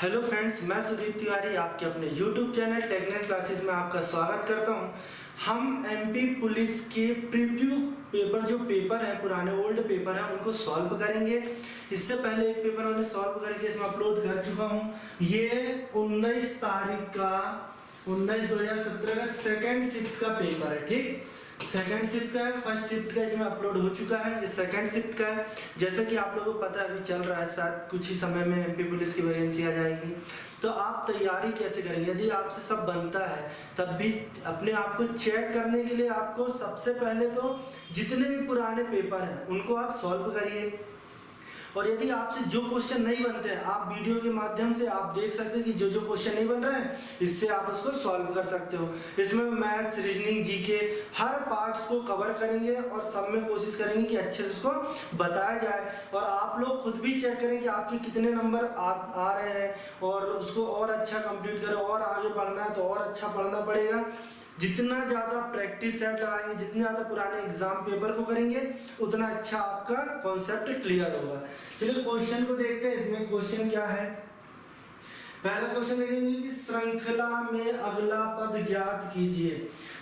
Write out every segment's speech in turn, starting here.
Hello friends, मैं सुदीप तिवारी आपके अपने YouTube चैनल टेक्निकल क्लासेस में आपका स्वागत करता हूं। हम एमपी पुलिस के प्रीव्यू पेपर जो पेपर है पुराने ओल्ड पेपर है उनको सॉल्व करेंगे। इससे पहले एक पेपर मैंने सॉल्व करके इसमें अपलोड कर चुका हूं। ये 19 तारीख का 19/2017 का सेकंड शिफ्ट का पेपर है। ठीक, सेकंड शिफ्ट का है, फर्स्ट शिफ्ट का इसमें अपलोड हो चुका है। ये सेकंड शिफ्ट का है। जैसा कि आप लोगों को पता है अभी चल रहा है, शायद कुछ ही समय में एमपी पुलिस की वैकेंसी आ जाएगी। तो आप तैयारी कैसे करेंगे? यदि आपसे सब बनता है तब भी अपने आप को चेक करने के लिए आपको सबसे पहले तो जितने भी पुराने पेपर हैं उनको आप सॉल्व करिए। और यदि आपसे जो क्वेश्चन नहीं बनते हैं, आप वीडियो के माध्यम से आप देख सकते हैं कि जो जो क्वेश्चन नहीं बन रहे हैं इससे आप उसको सॉल्व कर सकते हो। इसमें मैथ्स, रीजनिंग, जीके हर पार्ट्स को कवर करेंगे और सब में कोशिश करेंगे कि अच्छे से उसको बताया जाए। और आप लोग खुद भी चेक करें कि आपके कितने नंबर आ रहे हैं और उसको और अच्छा कंप्लीट करें। और आगे बढ़ना है तो और अच्छा पढ़ना पड़ेगा। जितना ज़्यादा प्रैक्टिस सेट लगाएंगे, जितने ज़्यादा पुराने एग्जाम पेपर को करेंगे उतना अच्छा आपका कॉन्सेप्ट क्लियर होगा। चलिए क्वेश्चन को देखते हैं। इसमें क्वेश्चन क्या है? पहला क्वेश्चन देखेंगे कि श्रृंखला में अगला पद ज्ञात कीजिए।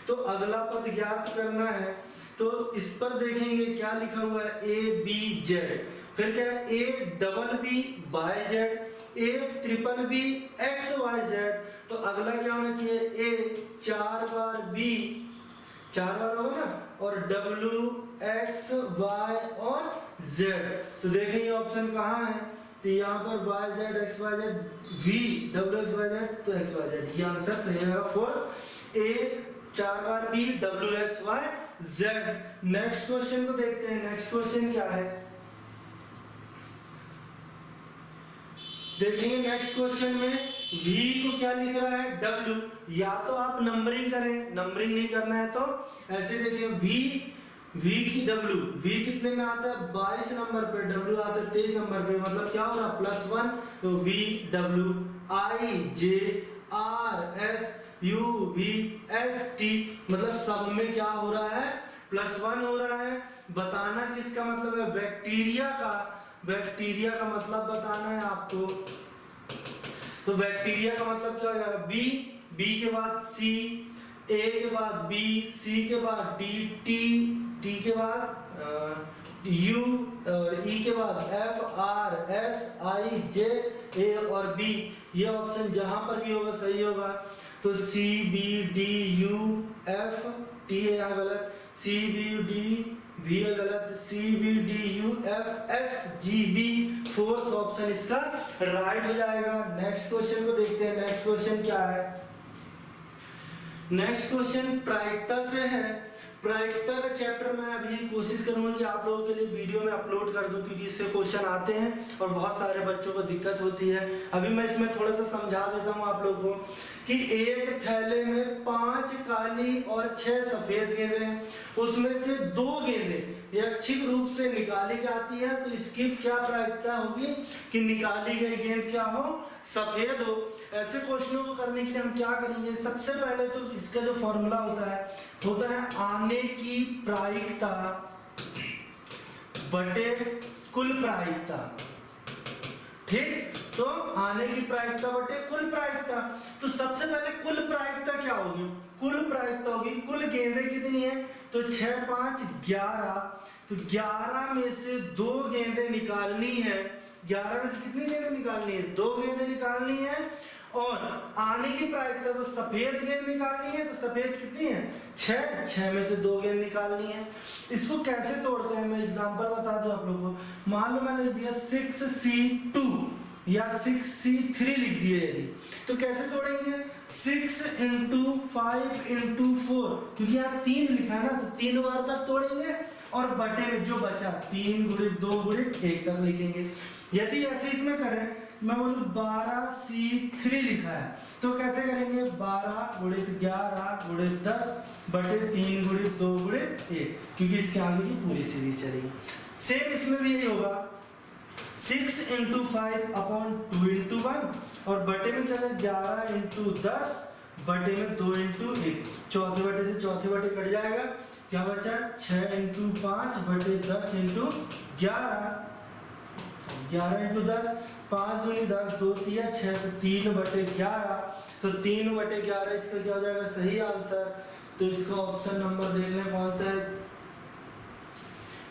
तो अगला पद ज्ञात करना है तो इस पर देखेंगे क्या लिखा हुआ है, ए बी जेड, फिर क्या है A double B Y Z, A triple B X Y Z. तो अगला क्या होना चाहिए, ए 4 बार बी 4 बार होगा ना, और डब्ल्यू एक्स वाई और जेड। तो देखें ये ऑप्शन कहाँ है, तो यहाँ पर Y Z X Y Z, V W X Y Z, तो एक्स वाई जेड ये आंसर सही रहेगा। फोर्थ, ए 4 बार B W X Y Z. Next question को देखते हैं। नेक्स्ट क्वेश्चन क्या है, देखेंगे नेक्स्ट क्वेश्चन में v को क्या लिख रहा है, w। या तो आप नंबरिंग करें, नंबरिंग नहीं करना है तो ऐसे देखिए v की w, v कितने में आता है 22 नंबर पे, w आता है 23 नंबर पे, मतलब क्या हो रहा है +1। तो v w i j r s u v s t, मतलब सब में क्या हो रहा है +1 हो रहा है। बताना किसका मतलब है, बैक्टीरिया का। बैक्टीरिया का मतलब बताना है आपको। तो बैक्टीरिया का मतलब क्या हो जाएगा, बी, बी के बाद सी, ए के बाद बी, सी के बाद डी, टी के बाद यू और ई के बाद एफ, आर एस आई जे ए और बी। ये ऑप्शन जहां पर भी होगा सही होगा। तो C B D U F T है यहाँ गलत, सी बी डी भी है गलत, C B D U F S G B, fourth option इसका राइट हो जाएगा। नेक्स्ट क्वेश्चन को देखते हैं। नेक्स्ट क्वेश्चन क्या है, नेक्स्ट क्वेश्चन प्रायिकता से है। प्रायिकता का चैप्टर मैं अभी कोशिश करूंगा कि आप लोगों के लिए वीडियो में अपलोड कर दूं, क्योंकि इससे क्वेश्चन आते हैं और बहुत सारे बच्चों को दिक्कत होती है। अभी मैं इसमें थोड़ा सा समझा देता हूं आप लोगों को कि एक थैले में 5 काली और 6 सफेद गेंदें हैं, उसमें से 2 गेंदें यादृच्छिक रूप से निकाली जाती है। तो इसकी क्या प्रायिकता होगी कि निकाली गई गेंद क्या हो, सफेद हो। ऐसे क्वेश्चनों को करने के लिए हम क्या करेंगे, सबसे पहले तो इसका जो फॉर्मूला होता है आने की प्रायिकता बटे कुल प्रायिकता। ठीक, तो आने की प्रायिकता बटे कुल प्रायिकता। तो सबसे पहले कुल प्रायिकता क्या होगी, कुल प्रायिकता होगी कुल गेंदें कितनी है, तो 6 5 11। तो 11 में से 2 गेंदें निकालनी है। 11 में से कितनी गेंदें निकालनी है, 2 गेंदें निकालनी है। और आने की प्रायिकता तो सफेद गेंद निकालनी है, तो सफेद कितनी है 6 में से 2 गेंद निकालनी है। इसको कैसे तोड़ते हैं मैं एग्जांपल बता दूं आप लोगों को। मान लो मैंने दिया 6C2 या 6C3 लिख दिए, यदि तो कैसे तोड़ेंगे, 6 × 5 × 4, क्योंकि यहाँ 3 लिखा है ना, तो 3 बार तक तोड़ेंगे और बटे में जो बचा 3 × 2 × 1 तक लिखेंगे। यदि ऐसे इसमें करें, मैं बोलूं 12C3 लिखा है तो कैसे करेंगे, 12 × 11 × 10 बटे 3 × 2 × 1, क्योंकि इसके आगे की पूरी सीरीज चलेगी। सेम इसमें भी यही होगा, 6 × 5 अपॉन 2 × 1 और बटे में क्या है 11 × 10 बटे में 2 × 1, चौथे बटे से चौथे बटे कट जाएगा, क्या बचा 6 × 5 बटे 10 × 11। 11 × 10, 5 दूनी 10, 2 तिया 6, तो 3/11, तो 3/11 इसका क्या हो जाएगा सही आंसर। तो इसका ऑप्शन नंबर देख लें कौन सा है,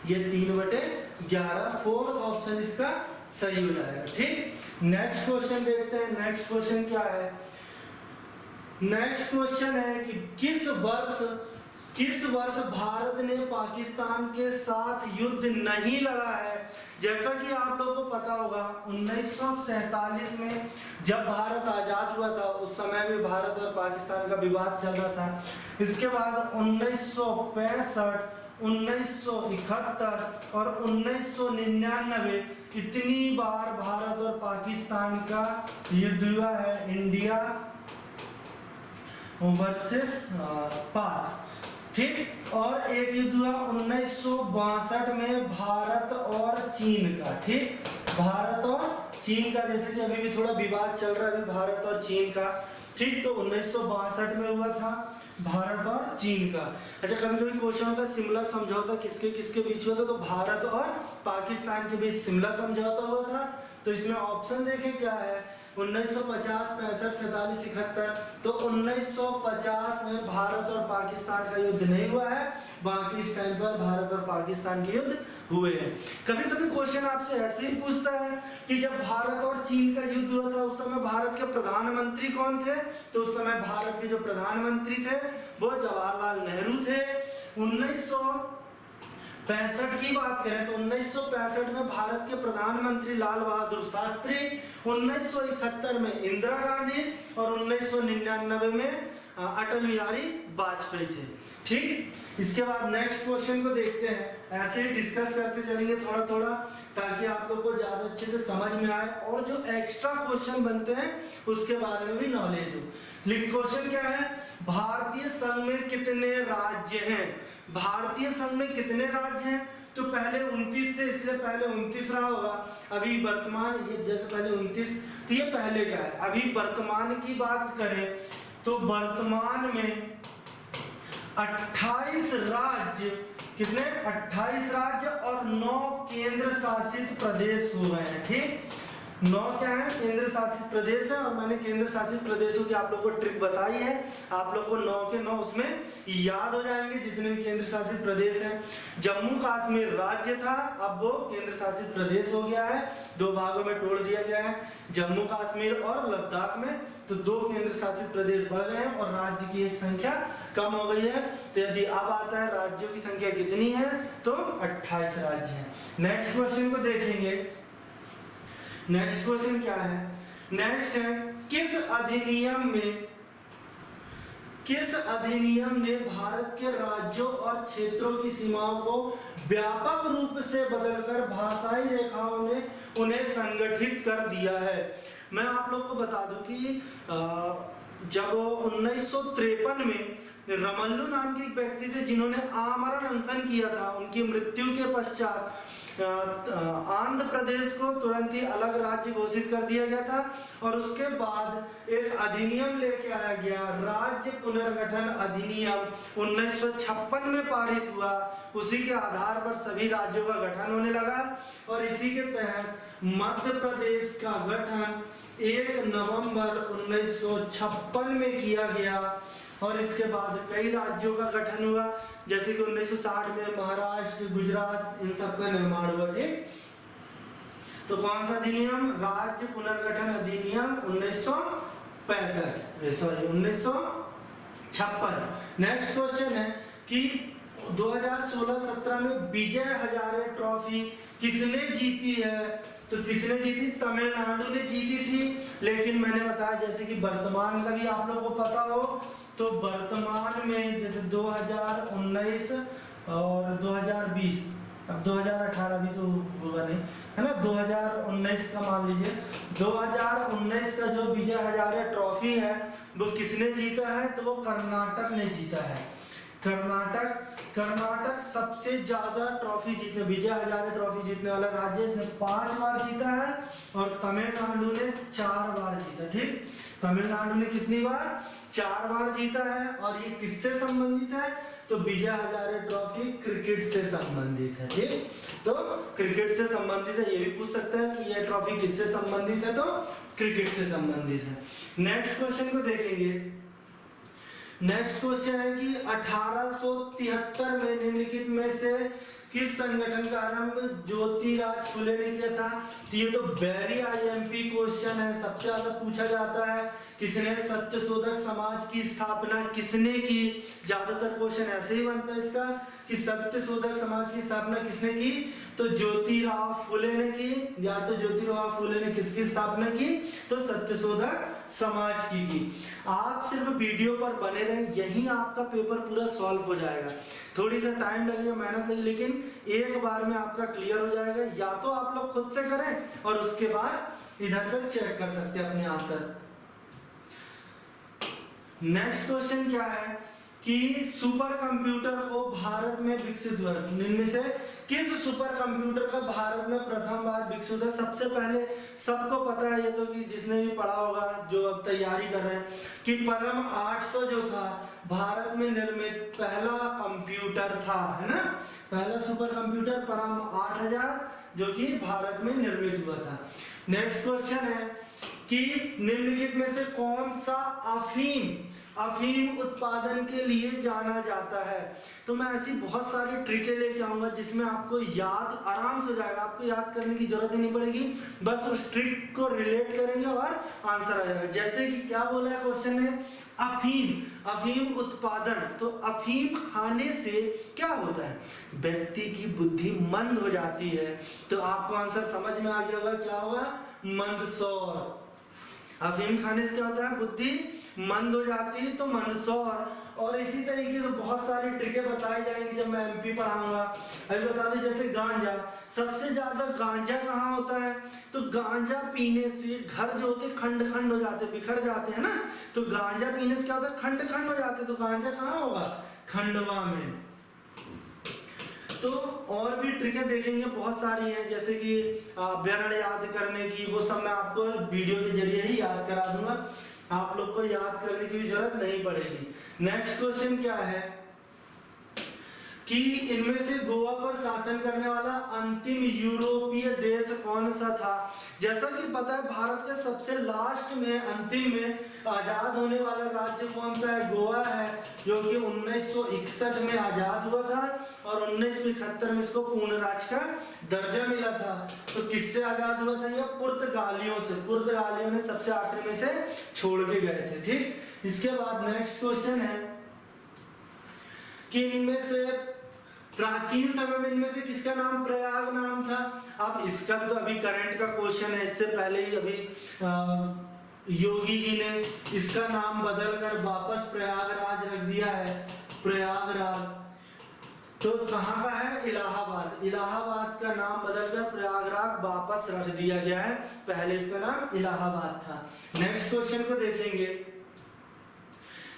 ये 3/11, फोर्थ ऑप्शन इसका सही हो जाएगा। ठीक, नेक्स्ट क्वेश्चन देखते हैं। नेक्स्ट क्वेश्चन क्या है, नेक्स्ट क्वेश्चन है कि किस वर्ष भारत ने पाकिस्तान के साथ युद्ध नहीं लड़ा है। जैसा कि आप लोगों को पता होगा 1947 में जब भारत आजाद हुआ था, उस समय में भारत और पाकिस्तान का विवाद चल रहा था। इसके बाद 1965, 1971 और 1999 इतनी बार भारत और पाकिस्तान का युद्ध हुआ है, इंडिया वर्सेस पाक। ठीक, और एक युद्ध हुआ 1962 में भारत और चीन का। ठीक, भारत और चीन का, जैसे कि अभी भी थोड़ा विवाद चल रहा है अभी भारत और चीन का। ठीक, तो 1962 में हुआ था भारत और चीन का। अच्छा, कभी कभी क्वेश्चन होता है शिमला समझौता किसके किसके बीच हुआ था, तो भारत और पाकिस्तान के बीच शिमला समझौता हुआ था। तो इसमें ऑप्शन देखें क्या है, 1950, 65, 47, 71। तो 1950 में भारत और पाकिस्तान का युद्ध नहीं हुआ है, बाकी इस टाइम पर भारत और पाकिस्तान के युद्ध हुए हैं। कभी कभी क्वेश्चन आपसे ऐसे ही पूछता है कि जब भारत और चीन का युद्ध हुआ था उस समय भारत के प्रधानमंत्री कौन थे, तो उस समय भारत के जो प्रधानमंत्री थे वो जवाहरलाल नेहरू थे। 1965 की बात करें तो 1965 में भारत के प्रधानमंत्री लाल बहादुर शास्त्री, 1971 में इंदिरा गांधी और 1999 में अटल बिहारी वाजपेयी थे। ठीक, इसके बाद नेक्स्ट क्वेश्चन को देखते हैं। ऐसे ही डिस्कस करते चलेंगे थोड़ा थोड़ा, ताकि आप लोग को ज्यादा अच्छे से समझ में आए और जो एक्स्ट्रा क्वेश्चन बनते हैं उसके बारे में भी नॉलेज हो। क्वेश्चन क्या है, भारतीय संघ में कितने राज्य हैं। भारतीय संघ में कितने राज्य हैं, तो पहले 29 थे, इसलिए पहले 29 रहा होगा। अभी वर्तमान, ये जैसे पहले 29, तो ये पहले क्या है। अभी वर्तमान की बात करें तो वर्तमान में 28 राज्य, कितने 28 राज्य और 9 केंद्र शासित प्रदेश हो गए हैं। ठीक, 9 क्या है केंद्र शासित प्रदेश है, और मैंने केंद्र शासित प्रदेशों की आप लोग को ट्रिक बताई है। आप लोग को 9 के 9 उसमें याद हो जाएंगे जितने भी केंद्र शासित प्रदेश हैं। जम्मू कश्मीर राज्य था, अब वो केंद्र शासित प्रदेश हो गया है, 2 भागों में तोड़ दिया गया है, जम्मू कश्मीर और लद्दाख में। तो 2 केंद्र शासित प्रदेश बढ़ गए हैं और राज्य की एक संख्या कम हो गई है। तो यदि अब आता है राज्यों की संख्या कितनी है, तो 28 राज्य हैं। नेक्स्ट क्वेश्चन को देखेंगे। नेक्स्ट क्वेश्चन क्या है, नेक्स्ट है किस अधिनियम ने भारत के राज्यों और क्षेत्रों की सीमाओं को व्यापक रूप से बदलकर भाषाई रेखाओं में उन्हें संगठित कर दिया है। मैं आप लोग को बता दूं कि जब 1953 में रमल्लू नाम के एक व्यक्ति थे जिन्होंने आमरण अनशन किया था, उनकी मृत्यु के पश्चात आंध्र प्रदेश को तुरंत ही अलग राज्य घोषित कर दिया गया था। और उसके बाद एक अधिनियम लेके आया गया, राज्य पुनर्गठन अधिनियम 1956 में पारित हुआ। उसी के आधार पर सभी राज्यों का गठन होने लगा और इसी के तहत मध्य प्रदेश का गठन 1 नवंबर 1956 में किया गया। और इसके बाद कई राज्यों का गठन हुआ, जैसे कि 1960 में महाराष्ट्र, गुजरात, इन सब का निर्माण हुआ। ठीक, तो कौन सा अधिनियम, राज्य पुनर्गठन अधिनियम 1956। नेक्स्ट क्वेश्चन है कि 2016-17 में विजय हजारे ट्रॉफी किसने जीती है, तो किसने जीती, तमिलनाडु ने जीती थी। लेकिन मैंने बताया जैसे कि वर्तमान का भी आप लोगों को पता हो, तो वर्तमान में जैसे 2019 और 2020, अब 2018 भी तो होगा नहीं, है ना, 2019 का मान लीजिए। 2019 का जो विजय हजारे ट्रॉफी है वो किसने जीता है, तो वो कर्नाटक ने जीता है। कर्नाटक सबसे ज्यादा ट्रॉफी जीतने, विजय हजारे ट्रॉफी जीतने वाला राज्य, इसने 5 बार जीता है और तमिलनाडु ने 4 बार जीता। ठीक, तमिलनाडु ने कितनी बार, 4 बार जीता है। और ये किससे संबंधित है, तो विजय हजारे ट्रॉफी क्रिकेट से संबंधित है। ठीक, तो क्रिकेट से संबंधित है, ये भी पूछ सकता है कि यह ट्रॉफी किससे संबंधित है, तो क्रिकेट से संबंधित है। नेक्स्ट क्वेश्चन को देखेंगे। नेक्स्ट क्वेश्चन है कि 1873 में निम्नलिखित में से किस संगठन का आरंभ ज्योतिराज फुले ने किया था? तो ये तो वेरी आईएमपी क्वेश्चन है, सबसे ज्यादा पूछा जाता है। किसने सत्यशोधक समाज की स्थापना किसने की? ज्यादातर क्वेश्चन ऐसे ही बनता है इसका कि सत्यशोधक समाज की स्थापना किसने की? तो ज्योतिराव फुले ने की। या तो ज्योतिराव फुले ने किसकी स्थापना की? तो सत्यशोधक समाज की। आप सिर्फ वीडियो पर बने रहें, यही आपका पेपर पूरा सॉल्व हो जाएगा। थोड़ी सा टाइम लगेगा, मेहनत लगेगी, लेकिन एक बार में आपका क्लियर हो जाएगा। या तो आप लोग खुद से करें और उसके बाद इधर पर चेक कर सकते हैं अपने आंसर। नेक्स्ट क्वेश्चन क्या है कि सुपर कंप्यूटर को भारत में विकसित हुआ, इनमें से किस सुपर कंप्यूटर का भारत में प्रथम बार विकसित हुआ? सबसे पहले सबको पता है ये तो, कि जिसने भी पढ़ा होगा, जो अब तैयारी कर रहे हैं, कि परम 800 जो था भारत में निर्मित पहला कंप्यूटर था, है ना। पहला सुपर कंप्यूटर परम 8000 जो कि भारत में निर्मित हुआ था। नेक्स्ट क्वेश्चन है कि निम्नलिखित में से कौन सा अफीम उत्पादन के लिए जाना जाता है? तो मैं ऐसी बहुत सारी ट्रिकें लेके आऊंगा जिसमें आपको याद आराम से हो जाएगा, आपको याद करने की जरूरत ही नहीं पड़ेगी, बस उस ट्रिक को रिलेट करेंगे और आंसर आ जाएगा। जैसे कि क्या बोला है क्वेश्चन में, अफीम उत्पादन। तो अफीम खाने से क्या होता है? व्यक्ति की बुद्धि मंद हो जाती है। तो आपको आंसर समझ में आ गया होगा, क्या होगा? मंदसौर। अफीम खाने से क्या होता है? बुद्धि मंद हो जाती है, तो मंदसौर। और इसी तरीके से बहुत सारी ट्रिकें बताई जाएंगी जब मैं एमपी पढ़ाऊंगा। अभी बता दो, जैसे गांजा, सबसे ज्यादा गांजा कहाँ होता है? तो गांजा पीने से घर जो होते खंड खंड हो जाते, बिखर जाते हैं ना। तो गांजा पीने से क्या होता है? खंड खंड हो जाते। तो गांजा कहाँ होगा? खंडवा में। तो और भी ट्रिकें देखेंगे, बहुत सारी हैं, जैसे कि व्याकरण याद करने की, वो सब मैं आपको वीडियो के जरिए ही याद करा दूंगा, आप लोग को याद करने की भी जरूरत नहीं पड़ेगी। नेक्स्ट क्वेश्चन क्या है कि इनमें से गोवा पर शासन करने वाला अंतिम यूरोपीय देश कौन सा था? जैसा कि पता है, भारत के सबसे लास्ट में, अंतिम में आजाद होने वाला राज्य कौन सा है? गोवा है, जो कि 1961 में आजाद हुआ था और 1971 में इसको पूर्ण राज्य का दर्जा मिला था। तो किससे आजाद हुआ था? ये पुर्तगालियों से। पुर्तगालियों ने सबसे आखिरी में से छोड़ के गए थे। ठीक, इसके बाद नेक्स्ट क्वेश्चन है कि इनमें से प्राचीन समय में इनमें से किसका नाम प्रयाग नाम था? अब इसका तो अभी करंट का क्वेश्चन है, इससे पहले ही अभी योगी जी ने इसका नाम बदलकर वापस प्रयागराज रख दिया है, प्रयागराज। तो कहाँ का है? इलाहाबाद। इलाहाबाद का नाम बदलकर प्रयागराज वापस रख दिया गया है, पहले इसका नाम इलाहाबाद था। नेक्स्ट क्वेश्चन को देखेंगे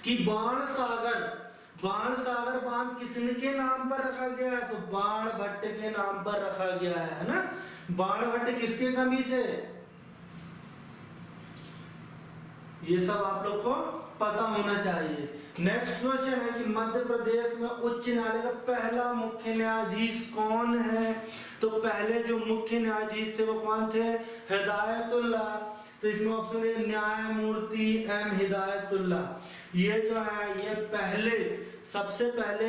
कि बाणसागर बांध किसके नाम पर रखा गया है? तो बाणभट्ट के नाम पर रखा गया है ना। बाणभट्ट किसके कवि थे? ये सब आप लोग को पता होना चाहिए। नेक्स्ट क्वेश्चन है कि मध्य प्रदेश में उच्च न्यायालय का पहला मुख्य न्यायाधीश कौन है? तो पहले जो मुख्य न्यायाधीश थे वो कौन थे? हिदायतुल्ला। तो इसमें ऑप्शन है न्यायमूर्ति एम हिदायतुल्ला। ये जो है ये पहले, सबसे पहले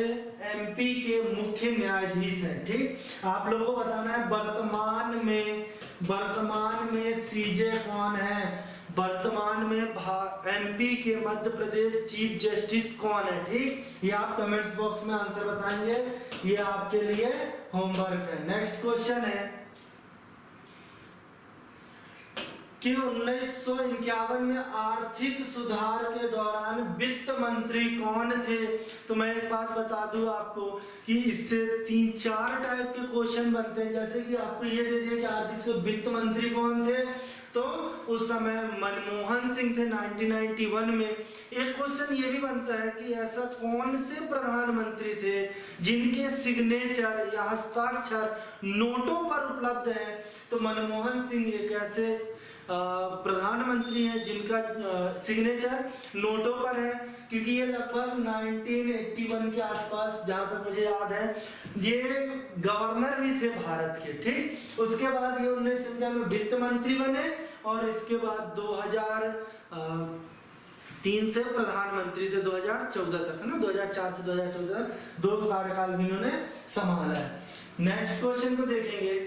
एमपी के मुख्य न्यायाधीश हैं। ठीक, आप लोगों को बताना है वर्तमान में सीजे कौन है? वर्तमान में एमपी के मध्य प्रदेश चीफ जस्टिस कौन है? ठीक, ये आप कमेंट्स बॉक्स में आंसर बताएंगे, ये आपके लिए होमवर्क है। नेक्स्ट क्वेश्चन है कि 1951 में आर्थिक सुधार के दौरान वित्त मंत्री कौन थे? तो मैं एक बात बता दूं आपको कि इससे 3-4 टाइप के क्वेश्चन बनते हैं। जैसे कि आपको ये दे दिया कि आर्थिक से वित्त मंत्री कौन थे, तो उस समय मनमोहन सिंह थे 1991 में। एक क्वेश्चन ये भी बनता है कि ऐसा कौन से प्रधानमंत्री थे जिनके सिग्नेचर या हस्ताक्षर नोटों पर उपलब्ध हैं? तो मनमोहन सिंह एक ऐसे प्रधानमंत्री हैं जिनका सिग्नेचर नोटों पर है, क्योंकि ये लगभग 1981 के आसपास, जहां तक मुझे याद है, ये गवर्नर भी थे भारत के। ठीक, उसके बाद ये 1991 में वित्त मंत्री बने और इसके बाद 2003 से प्रधानमंत्री थे 2014 तक, है ना, 2004 से 2014 तक 2 कार्यकाल भी इन्होंने संभाला है। नेक्स्ट क्वेश्चन को देखेंगे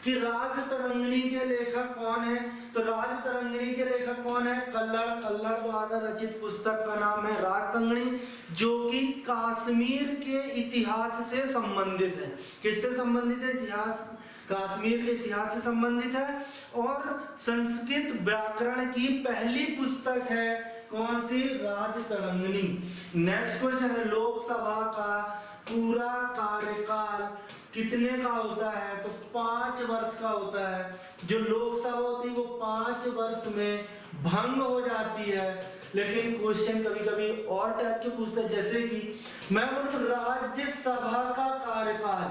कि राजतरंगिणी के लेखक कौन है। तो राजतरंगिणी के लेखक कौन है? कल्लड़ द्वारा रचित पुस्तक का नाम है राजतरंगिणी, जो कि कश्मीर के इतिहास से संबंधित है। किससे संबंधित है? इतिहास, कश्मीर के इतिहास से संबंधित है और संस्कृत व्याकरण की पहली पुस्तक है। कौन सी? राजतरंगिणी। नेक्स्ट क्वेश्चन है, लोकसभा का पूरा कार्यकाल कितने का होता है? तो 5 वर्ष का होता है। जो लोकसभा होती है वो 5 वर्ष में भंग हो जाती है। लेकिन क्वेश्चन कभी कभी और टाइप के पूछते हैं, जैसे कि मैं बोलूं राज्यसभा का कार्यकाल,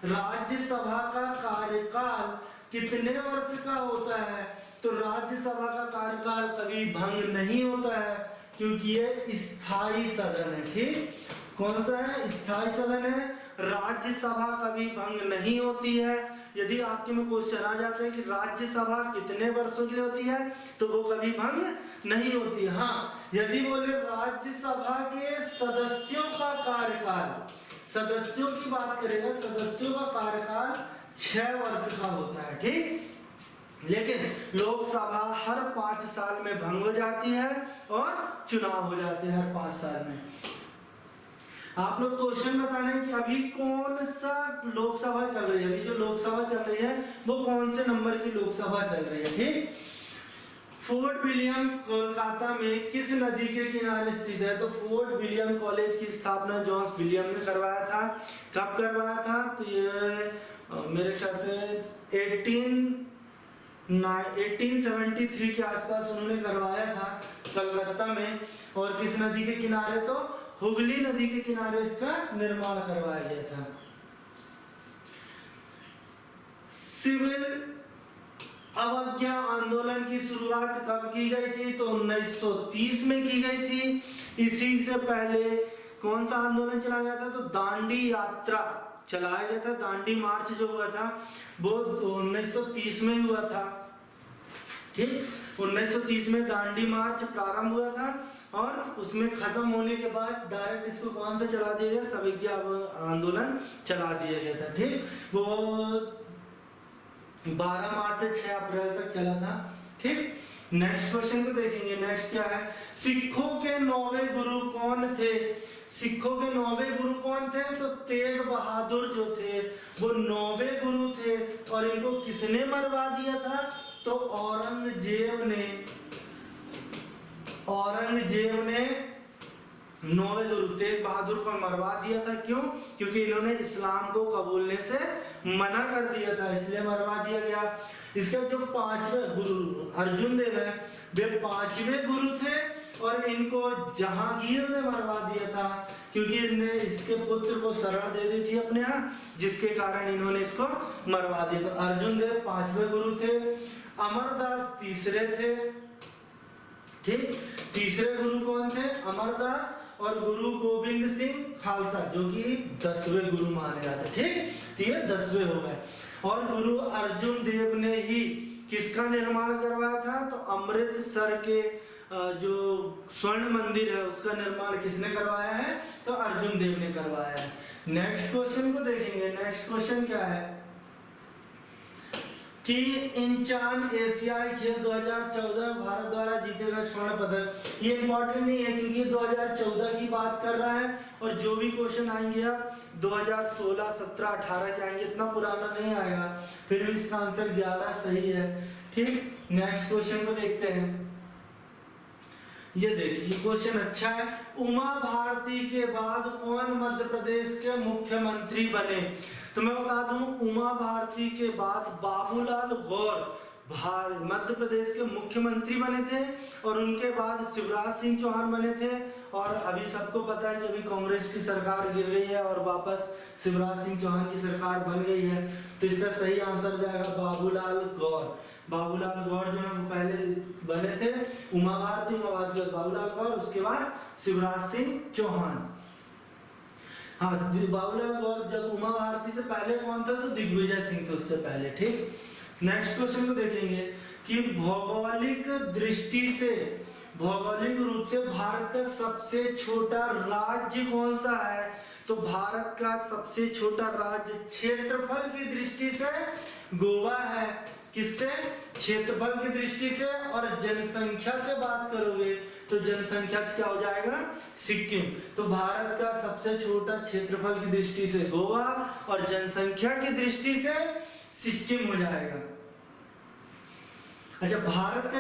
राज्यसभा का कार्यकाल कितने वर्ष का होता है? तो राज्यसभा का कार्यकाल कभी भंग नहीं होता है, क्योंकि ये स्थायी सदन है। ठीक, कौन सा है? स्थायी सदन है। राज्यसभा कभी भंग नहीं होती है। यदि आपके में क्वेश्चन आ जाता है कि राज्यसभा कितने वर्षों के लिए होती है, तो वो कभी भंग नहीं होती है। हाँ, यदि बोले राज्यसभा के सदस्यों का कार्यकाल, सदस्यों की बात करेगा, सदस्यों का कार्यकाल 6 वर्ष का होता है। ठीक, लेकिन लोकसभा हर 5 साल में भंग हो जाती है और चुनाव हो जाते हैं हर 5 साल में। आप लोग क्वेश्चन बताना है कि अभी कौन सा लोकसभा चल रही है। अभी जो लोकसभा चल रही है वो कौन से नंबर की लोकसभा चल रही है। ठीक, फोर्ट विलियम कोलकाता में किस नदी के किनारे स्थित है? तो फोर्ट विलियम कॉलेज की स्थापना जॉन विलियम ने करवाया था। कब करवाया था? तो ये मेरे ख्याल से 1873 के आसपास उन्होंने करवाया था कलकत्ता में। और किस नदी के किनारे? तो हुगली नदी के किनारे इसका निर्माण करवाया गया था। सिविल अवज्ञा आंदोलन की शुरुआत कब की गई थी? तो 1930 में की गई थी। इसी से पहले कौन सा आंदोलन चलाया गया था? तो दांडी यात्रा चलाया गया था। दांडी मार्च जो हुआ था वो 1930 में हुआ था। ठीक, 1930 में दांडी मार्च प्रारंभ हुआ था और उसमें खत्म होने के बाद डायरेक्ट इसको कौन सा चला दिया गया? सविज्ञा आंदोलन चला दिया गया था। ठीक, वो 12 मार्च से 6 अप्रैल तक चला था। ठीक, नेक्स्ट क्वेश्चन को देखेंगे। नेक्स्ट क्या है? सिखों के 9वें गुरु कौन थे? सिखों के 9वें गुरु कौन थे? तो तेग बहादुर जो थे वो 9वें गुरु थे। और इनको किसने मरवा दिया था? तो औरंगजेब ने 9वें गुरु तेग बहादुर को मरवा दिया था। क्यों? क्योंकि इन्होंने इस्लाम को कबूलने से मना कर दिया था, इसलिए मरवा दिया गया। इसके जो 5वें गुरु अर्जुन देव है, वे 5वें गुरु थे और इनको जहांगीर ने मरवा दिया था, क्योंकि इन्हें इसके पुत्र को शरण दे दी थी अपने यहाँ, जिसके कारण इन्होंने इसको मरवा दिया। तो अर्जुन देव 5वें गुरु थे। अमरदास तीसरे थे। ठीक, तीसरे गुरु कौन थे? अमरदास। और गुरु गोविंद सिंह खालसा जो कि 10वें गुरु माने जाते। ठीक, तो ये 10वें हो गए। और गुरु अर्जुन देव ने ही किसका निर्माण करवाया था? तो अमृतसर के जो स्वर्ण मंदिर है उसका निर्माण किसने करवाया है? तो अर्जुन देव ने करवाया है। नेक्स्ट क्वेश्चन को देखेंगे। नेक्स्ट क्वेश्चन क्या है कि इंचान एशियाई खेल 2014 भारत द्वारा जीते गए स्वर्ण पदक। ये इंपॉर्टेंट नहीं है क्योंकि 2014 की बात कर रहा है और जो भी क्वेश्चन आएंगे आप 2016, 17, 18 के आएंगे, इतना पुराना नहीं आएगा। फिर भी इसका आंसर 11 सही है। ठीक, नेक्स्ट क्वेश्चन को देखते हैं। ये देखिए क्वेश्चन अच्छा है। उमा भारती के बाद कौन मध्य प्रदेश के मुख्यमंत्री बने? तो मैं बता दूं, उमा भारती के बाद बाबूलाल गौर मध्य प्रदेश के मुख्यमंत्री बने थे और उनके बाद शिवराज सिंह चौहान बने थे। और अभी सबको पता है कि अभी कांग्रेस की सरकार गिर गई है और वापस शिवराज सिंह चौहान की सरकार बन गई है। तो इसका सही आंसर जाएगा बाबूलाल गौर। बाबूलाल गौर जो है वो पहले बने थे, उमा भारती, उमा भारती और बाबूलाल गौर, उसके बाद शिवराज सिंह चौहान। हाँ, बाबूलाल गौर जब उमा भारती से पहले कौन था, तो दिग्विजय सिंह थे उससे पहले। ठीक, नेक्स्ट क्वेश्चन को देखेंगे कि भौगोलिक दृष्टि से, भौगोलिक रूप से भारत का सबसे छोटा राज्य कौन सा है, तो भारत का सबसे छोटा राज्य क्षेत्रफल की दृष्टि से गोवा है। किससे, क्षेत्रफल की दृष्टि से, और जनसंख्या से बात करोगे तो जनसंख्या से क्या हो जाएगा, सिक्किम। तो भारत का सबसे छोटा क्षेत्रफल की दृष्टि से गोवा और जनसंख्या की दृष्टि से सिक्किम हो जाएगा। अच्छा, भारत का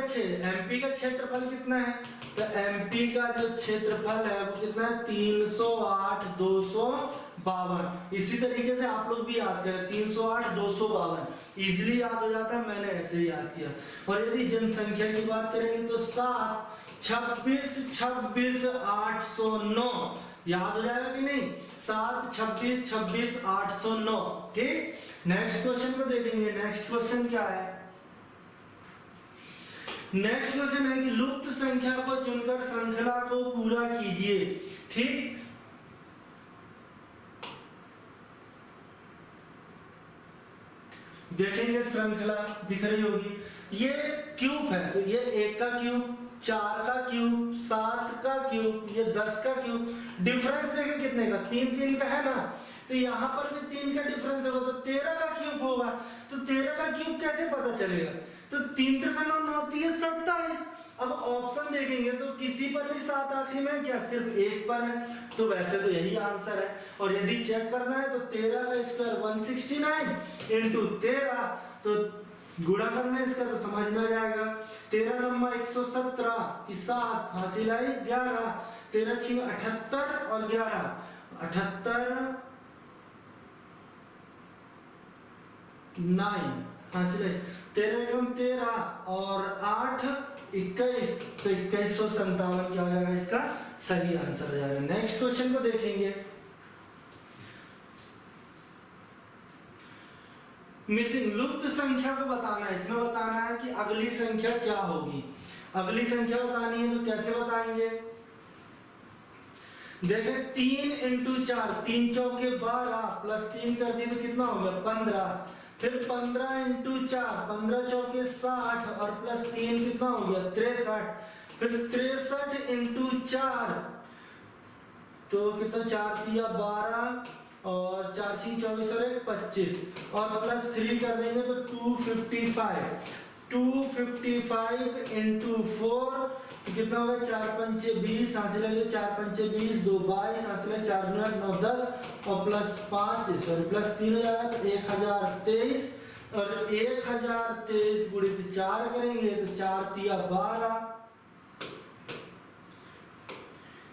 एमपी का क्षेत्रफल कितना है, तो एमपी का जो क्षेत्रफल है वो कितना है, 308,252। इसी तरीके से आप लोग भी याद करें, 308,252 इजिली याद हो जाता है, मैंने ऐसे ही याद किया। और यदि जनसंख्या की बात करेंगे तो 726,809 याद हो जाएगा कि नहीं, 726,809। ठीक, नेक्स्ट क्वेश्चन को देखेंगे। नेक्स्ट क्वेश्चन क्या है, नेक्स्ट क्वेश्चन है कि लुप्त संख्या को चुनकर श्रृंखला को पूरा कीजिए। ठीक, देखेंगे श्रृंखला दिख रही होगी, ये क्यूब है, तो ये 1 का क्यूब, 4 का क्यूब, 7 का क्यूब, ये 10 का क्यूब। डिफरेंस देखें कितने का, 3 का है ना, तो यहाँ पर भी 3 का डिफरेंस होगा, तो 13 का क्यूब होगा। तो 13 का क्यूब कैसे पता चलेगा, तो 3 × 9 = 27। अब ऑप्शन देखेंगे तो किसी पर भी 7 आखिरी में क्या, सिर्फ एक पर है, तो वैसे तो यही आंसर है। और यदि चेक करना है तो 13 का स्क्वायर 169 × 13, तो गुणा करना है इसका तो समझ में आ जाएगा। 13 लम्बा 117 की 7 हासिल आई 11, 13 × 6 = 78 और 11 78 9 हासिल है। 13 × 13 और 8 21, तो 2157 क्या हो जाएगा, इसका सही आंसर हो जाएगा। नेक्स्ट क्वेश्चन को देखेंगे। मिसिंग, लुप्त संख्या को बताना है, इसमें बताना है कि अगली संख्या क्या होगी। अगली संख्या बतानी है तो कैसे बताएंगे, देखें 3 × 4, 3 चौके 12 प्लस 3 कर दिए तो कितना हो गया, 15। फिर 15 × 4, 15 चौके 60 और प्लस 3 कितना हो गया, 63। फिर 63 × 4, तो कितना, 4 × 12 और 4 × 6 = 24 और 1 25 और प्लस 3 कर देंगे तो 255। 255 × 4 तो कितना होगा, 4 × 5 = 20 हासिल है, 4 × 5 = 20, 2 = 22 हासिल है, 4 × 9 = 10 और प्लस 5 सॉरी प्लस 3 हो जाएगा तो 1023 और 1023 गुणित 4 करेंगे तो 4 × 3 = 12,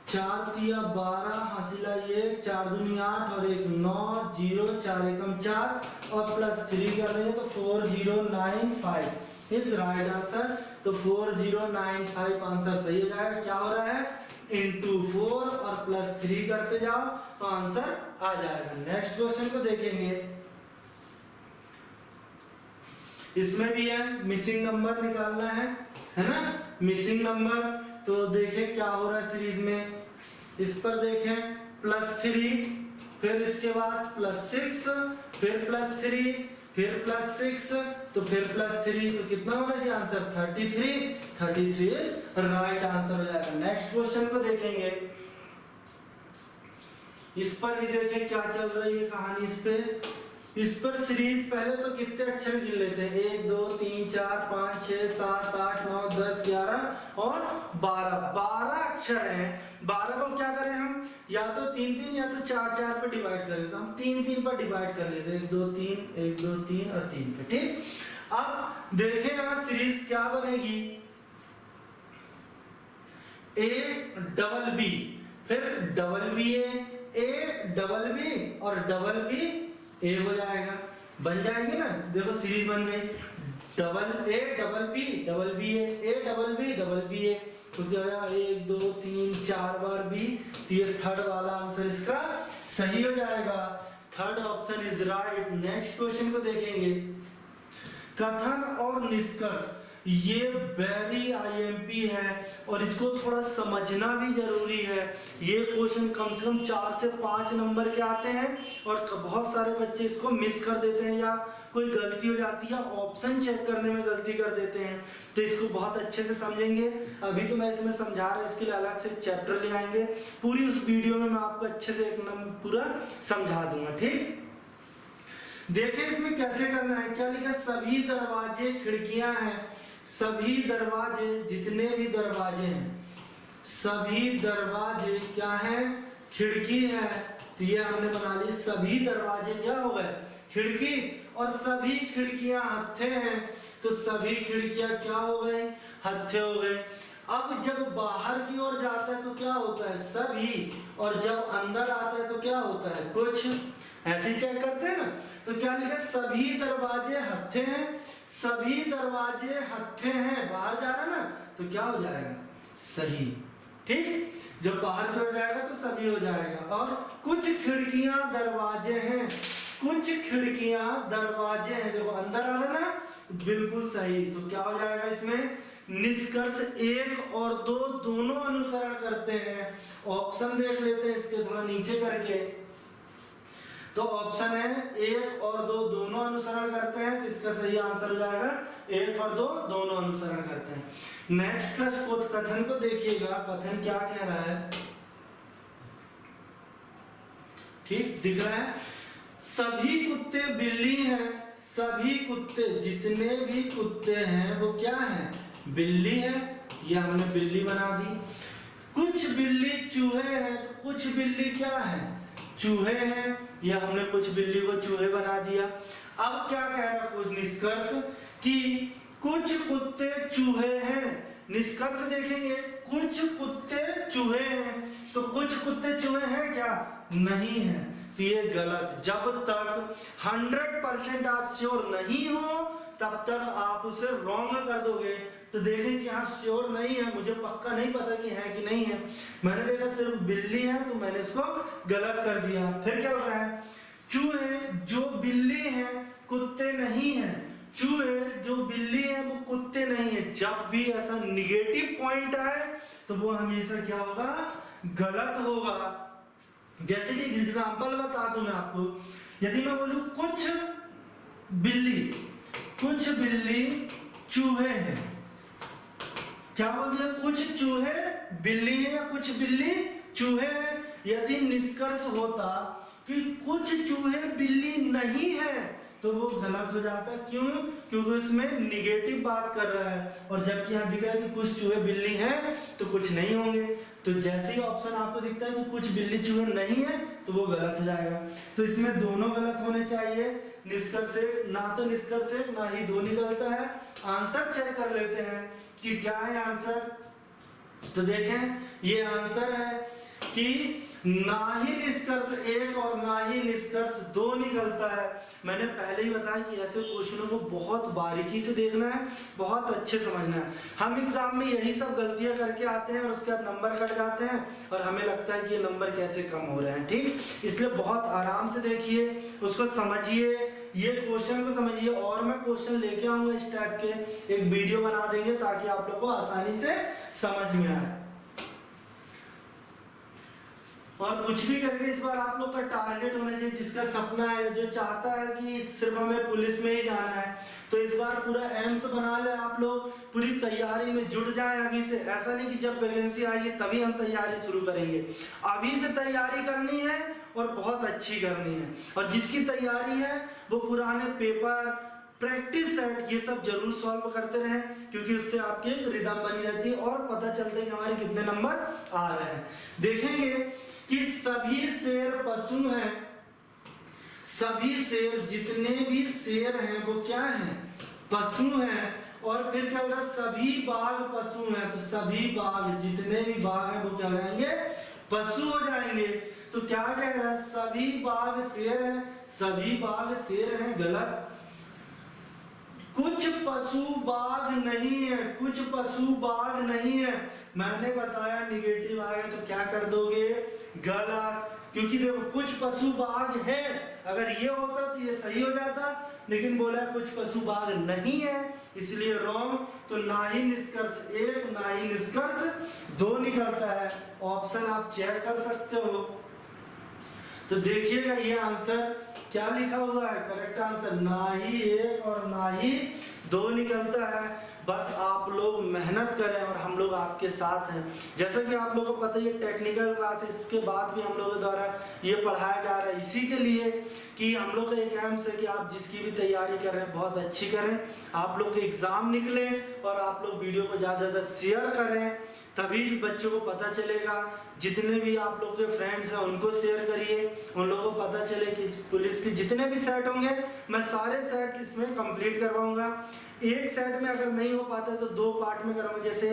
4 × 3 = 12 हासिल है, 4 × 2 = 8 और 1 9 0 4 × 1 = 4 और प्लस 3 कर देंगे तो 4095 इस राइट आंसर। तो 4095 आंसर सही हो जाएगा। क्या हो रहा है, × 4 और प्लस 3 करते जाओ तो आंसर आ जाएगा। नेक्स्ट क्वेश्चन को देखेंगे, इसमें भी है मिसिंग नंबर निकालना है ना, मिसिंग नंबर। तो देखें क्या हो रहा है सीरीज में, इस पर देखें +3, फिर इसके बाद +6, फिर +3, फिर +6, तो फिर +3, तो कितना होना चाहिए आंसर, 33। 33 इज राइट आंसर हो जाएगा। नेक्स्ट क्वेश्चन को देखेंगे, इस पर भी देखें क्या चल रही है कहानी। इस पर सीरीज पहले तो कितने अक्षर गिन लेते हैं, 1 2 3 4 5 6 7 8 9 10 11 और 12 अक्षर हैं। 12 को क्या करें हम, या तो 3 3 या तो 4 4 पे डिवाइड कर लेते हैं। हम 3 3 पर डिवाइड कर लेते हैं, 1 2 3 1 2 3 और 3 पे। ठीक, अब देखें यहाँ सीरीज क्या बनेगी, A डबल B, फिर double B A double B और डबल B A हो जाएगा, बन जाएगी ना। देखो सीरीज बन गई, double A double B double B A double B double B A, तो क्या हो जाएगा 1 2 3 4 बार B, तो ये थर्ड वाला आंसर इसका सही हो जाएगा। Third option is right. Next question को देखेंगे, कथन और निष्कर्ष ये वेरी आईएमपी है और इसको थोड़ा समझना भी जरूरी है। ये क्वेश्चन कम से कम 4 से 5 नंबर के आते हैं और बहुत सारे बच्चे इसको मिस कर देते हैं या कोई गलती हो जाती है, ऑप्शन चेक करने में गलती कर देते हैं। तो इसको बहुत अच्छे से समझेंगे। अभी तो मैं इसमें समझा रहा, इसके लिए अलग से चैप्टर ले आएंगे, पूरी उस वीडियो में मैं आपको अच्छे से एक नंबर पूरा समझा दूंगा। ठीक, देखिए इसमें कैसे करना है। क्या लिखा, सभी दरवाजे खिड़कियां हैं, सभी दरवाजे, जितने भी दरवाजे हैं, सभी दरवाजे क्या हैं, खिड़की है। तो ये हमने बना ली, सभी दरवाजे क्या हो गए, खिड़की, और सभी खिड़कियां हत्थे हैं, तो सभी खिड़कियां क्या हो गए, हत्थे हो गए। अब जब बाहर की ओर जाता है तो क्या होता है, सभी, और जब अंदर आता है तो क्या होता है, कुछ। ऐसे ही चेक करते हैं ना। तो क्या लिखा, सभी दरवाजे हत्थे हैं, सभी दरवाजे हत्थे हैं, बाहर जा रहा है ना, तो क्या हो जाएगा, सही। ठीक, जब बाहर की ओर जाएगा तो सभी हो जाएगा। और कुछ खिड़कियां दरवाजे हैं, कुछ खिड़कियां दरवाजे हैं, देखो अंदर आ रहा ना, बिल्कुल सही। तो क्या हो जाएगा इसमें, निष्कर्ष 1 और 2 दोनों अनुसरण करते हैं। ऑप्शन देख लेते हैं इसके थोड़ा नीचे करके। तो ऑप्शन है 1 और 2 दोनों अनुसरण करते हैं, तो इसका सही आंसर हो जाएगा 1 और 2 दोनों अनुसरण करते हैं। नेक्स्ट का कथन को देखिएगा, कथन क्या कह रहा है। ठीक दिख रहा है, सभी कुत्ते बिल्ली हैं, सभी कुत्ते, जितने भी कुत्ते हैं वो क्या है, बिल्ली है। ये हमने बिल्ली बना दी। कुछ बिल्ली चूहे हैं, तो कुछ बिल्ली क्या है, चूहे हैं। या हमने कुछ बिल्ली को चूहे बना दिया। अब क्या कह रहा है कुछ निष्कर्ष, कि कुछ कुत्ते चूहे हैं। निष्कर्ष देखेंगे, कुछ कुत्ते चूहे हैं, तो कुछ कुत्ते चूहे हैं क्या, नहीं है, तो ये गलत। जब तक 100% आप श्योर नहीं हो तब तक आप उसे रॉन्ग कर दोगे। तो देखें कि हाँ श्योर नहीं है, मुझे पक्का नहीं पता कि है कि नहीं है, मैंने देखा सिर्फ बिल्ली है तो मैंने इसको गलत कर दिया। फिर क्या हो रहा है, चूहे जो बिल्ली है कुत्ते नहीं है, चूहे जो बिल्ली है वो कुत्ते नहीं है। जब भी ऐसा निगेटिव पॉइंट आए तो वो हमेशा क्या होगा, गलत होगा। जैसे कि एग्जांपल बता दूं मैं आपको, यदि मैं बोलूं कुछ बिल्ली चूहे हैं, क्या बोल दिया, कुछ चूहे बिल्ली है या कुछ बिल्ली चूहे हैं। यदि निष्कर्ष होता कि कुछ चूहे बिल्ली नहीं है तो वो गलत हो जाता। क्यों, क्योंकि उसमें निगेटिव बात कर रहा है, और जबकि यहाँ दिख रहा है कि कुछ चूहे बिल्ली हैं तो कुछ नहीं होंगे। तो जैसे ही ऑप्शन आपको दिखता है कि कुछ बिल्ली चूहे नहीं है तो वो गलत हो जाएगा। तो इसमें दोनों गलत होने चाहिए, निष्कर्ष ना तो निष्कर्ष ना ही 2 निकलता है। आंसर चेक कर लेते हैं कि क्या है आंसर। तो देखें ये आंसर है कि ना ही निष्कर्ष 1 और ना ही निष्कर्ष 2 निकलता है। मैंने पहले ही बताया कि ऐसे क्वेश्चनों को बहुत बारीकी से देखना है, बहुत अच्छे समझना है। हम एग्जाम में यही सब गलतियां करके आते हैं और उसके बाद नंबर कट जाते हैं और हमें लगता है कि ये नंबर कैसे कम हो रहे हैं। ठीक, इसलिए बहुत आराम से देखिए, उसको समझिए, ये क्वेश्चन को समझिए। और मैं क्वेश्चन लेके आऊंगा इस टाइप के, एक वीडियो बना देंगे ताकि आप लोग को आसानी से समझ में आए। और कुछ भी करके इस बार आप लोग का टारगेट होना चाहिए, जिसका सपना है, जो चाहता है कि सिर्फ हमें पुलिस में ही जाना है, तो इस बार पूरा एम्स बना ले आप लोग, पूरी तैयारी में जुट जाएं अभी से। ऐसा नहीं कि जब वैकेंसी आएगी तभी हम तैयारी शुरू करेंगे, अभी से तैयारी करनी है और बहुत अच्छी करनी है। और जिसकी तैयारी है वो पुराने पेपर, प्रैक्टिस सेट, ये सब जरूर सॉल्व करते रहें, क्योंकि उससे आपकी रिदम बनी रहती है और पता चलता है कि हमारे कितने नंबर आ रहे हैं। देखेंगे कि सभी शेर पशु हैं, सभी शेर, जितने भी शेर हैं वो क्या हैं, पशु हैं। और फिर क्या हो रहा है, सभी बाघ पशु हैं, तो सभी बाघ, जितने भी बाघ हैं वो क्या हो जाएंगे, पशु हो जाएंगे। तो क्या कह रहा है, सभी बाघ शेर हैं, सभी बाघ शेर हैं, गलत। कुछ पशु बाघ नहीं है, कुछ पशु बाघ नहीं है, मैंने बताया निगेटिव आएगा तो क्या कर दोगे, गलत। क्योंकि देखो कुछ पशु बाघ है, अगर ये होता तो ये सही हो जाता, लेकिन बोला कुछ पशु बाघ नहीं है, इसलिए रॉन्ग। तो ना ही निष्कर्ष 1 ना ही निष्कर्ष 2 निकलता है। ऑप्शन आप चेक कर सकते हो। तो देखिएगा ये आंसर क्या लिखा हुआ है, करेक्ट आंसर ना ही 1 और ना ही 2 निकलता है। बस आप लोग मेहनत करें और हम लोग आपके साथ हैं। जैसा कि आप लोगों को पता है, टेक्निकल क्लासेस के बाद भी हम लोगों द्वारा ये पढ़ाया जा रहा है इसी के लिए कि हम लोग का एक एम है कि आप जिसकी भी तैयारी कर रहे हैं बहुत अच्छी करें, आप लोग के एग्जाम निकले और आप लोग वीडियो को ज़्यादा से ज़्यादा शेयर करें, तभी बच्चों को पता चलेगा। जितने भी आप लोग के फ्रेंड्स हैं उनको शेयर करिए, उन लोगों को पता चले कि पुलिस के जितने भी सेट होंगे मैं सारे सेट इसमें कंप्लीट करवाऊंगा। एक सेट में अगर नहीं हो पाता तो 2 पार्ट में कराऊंगा। जैसे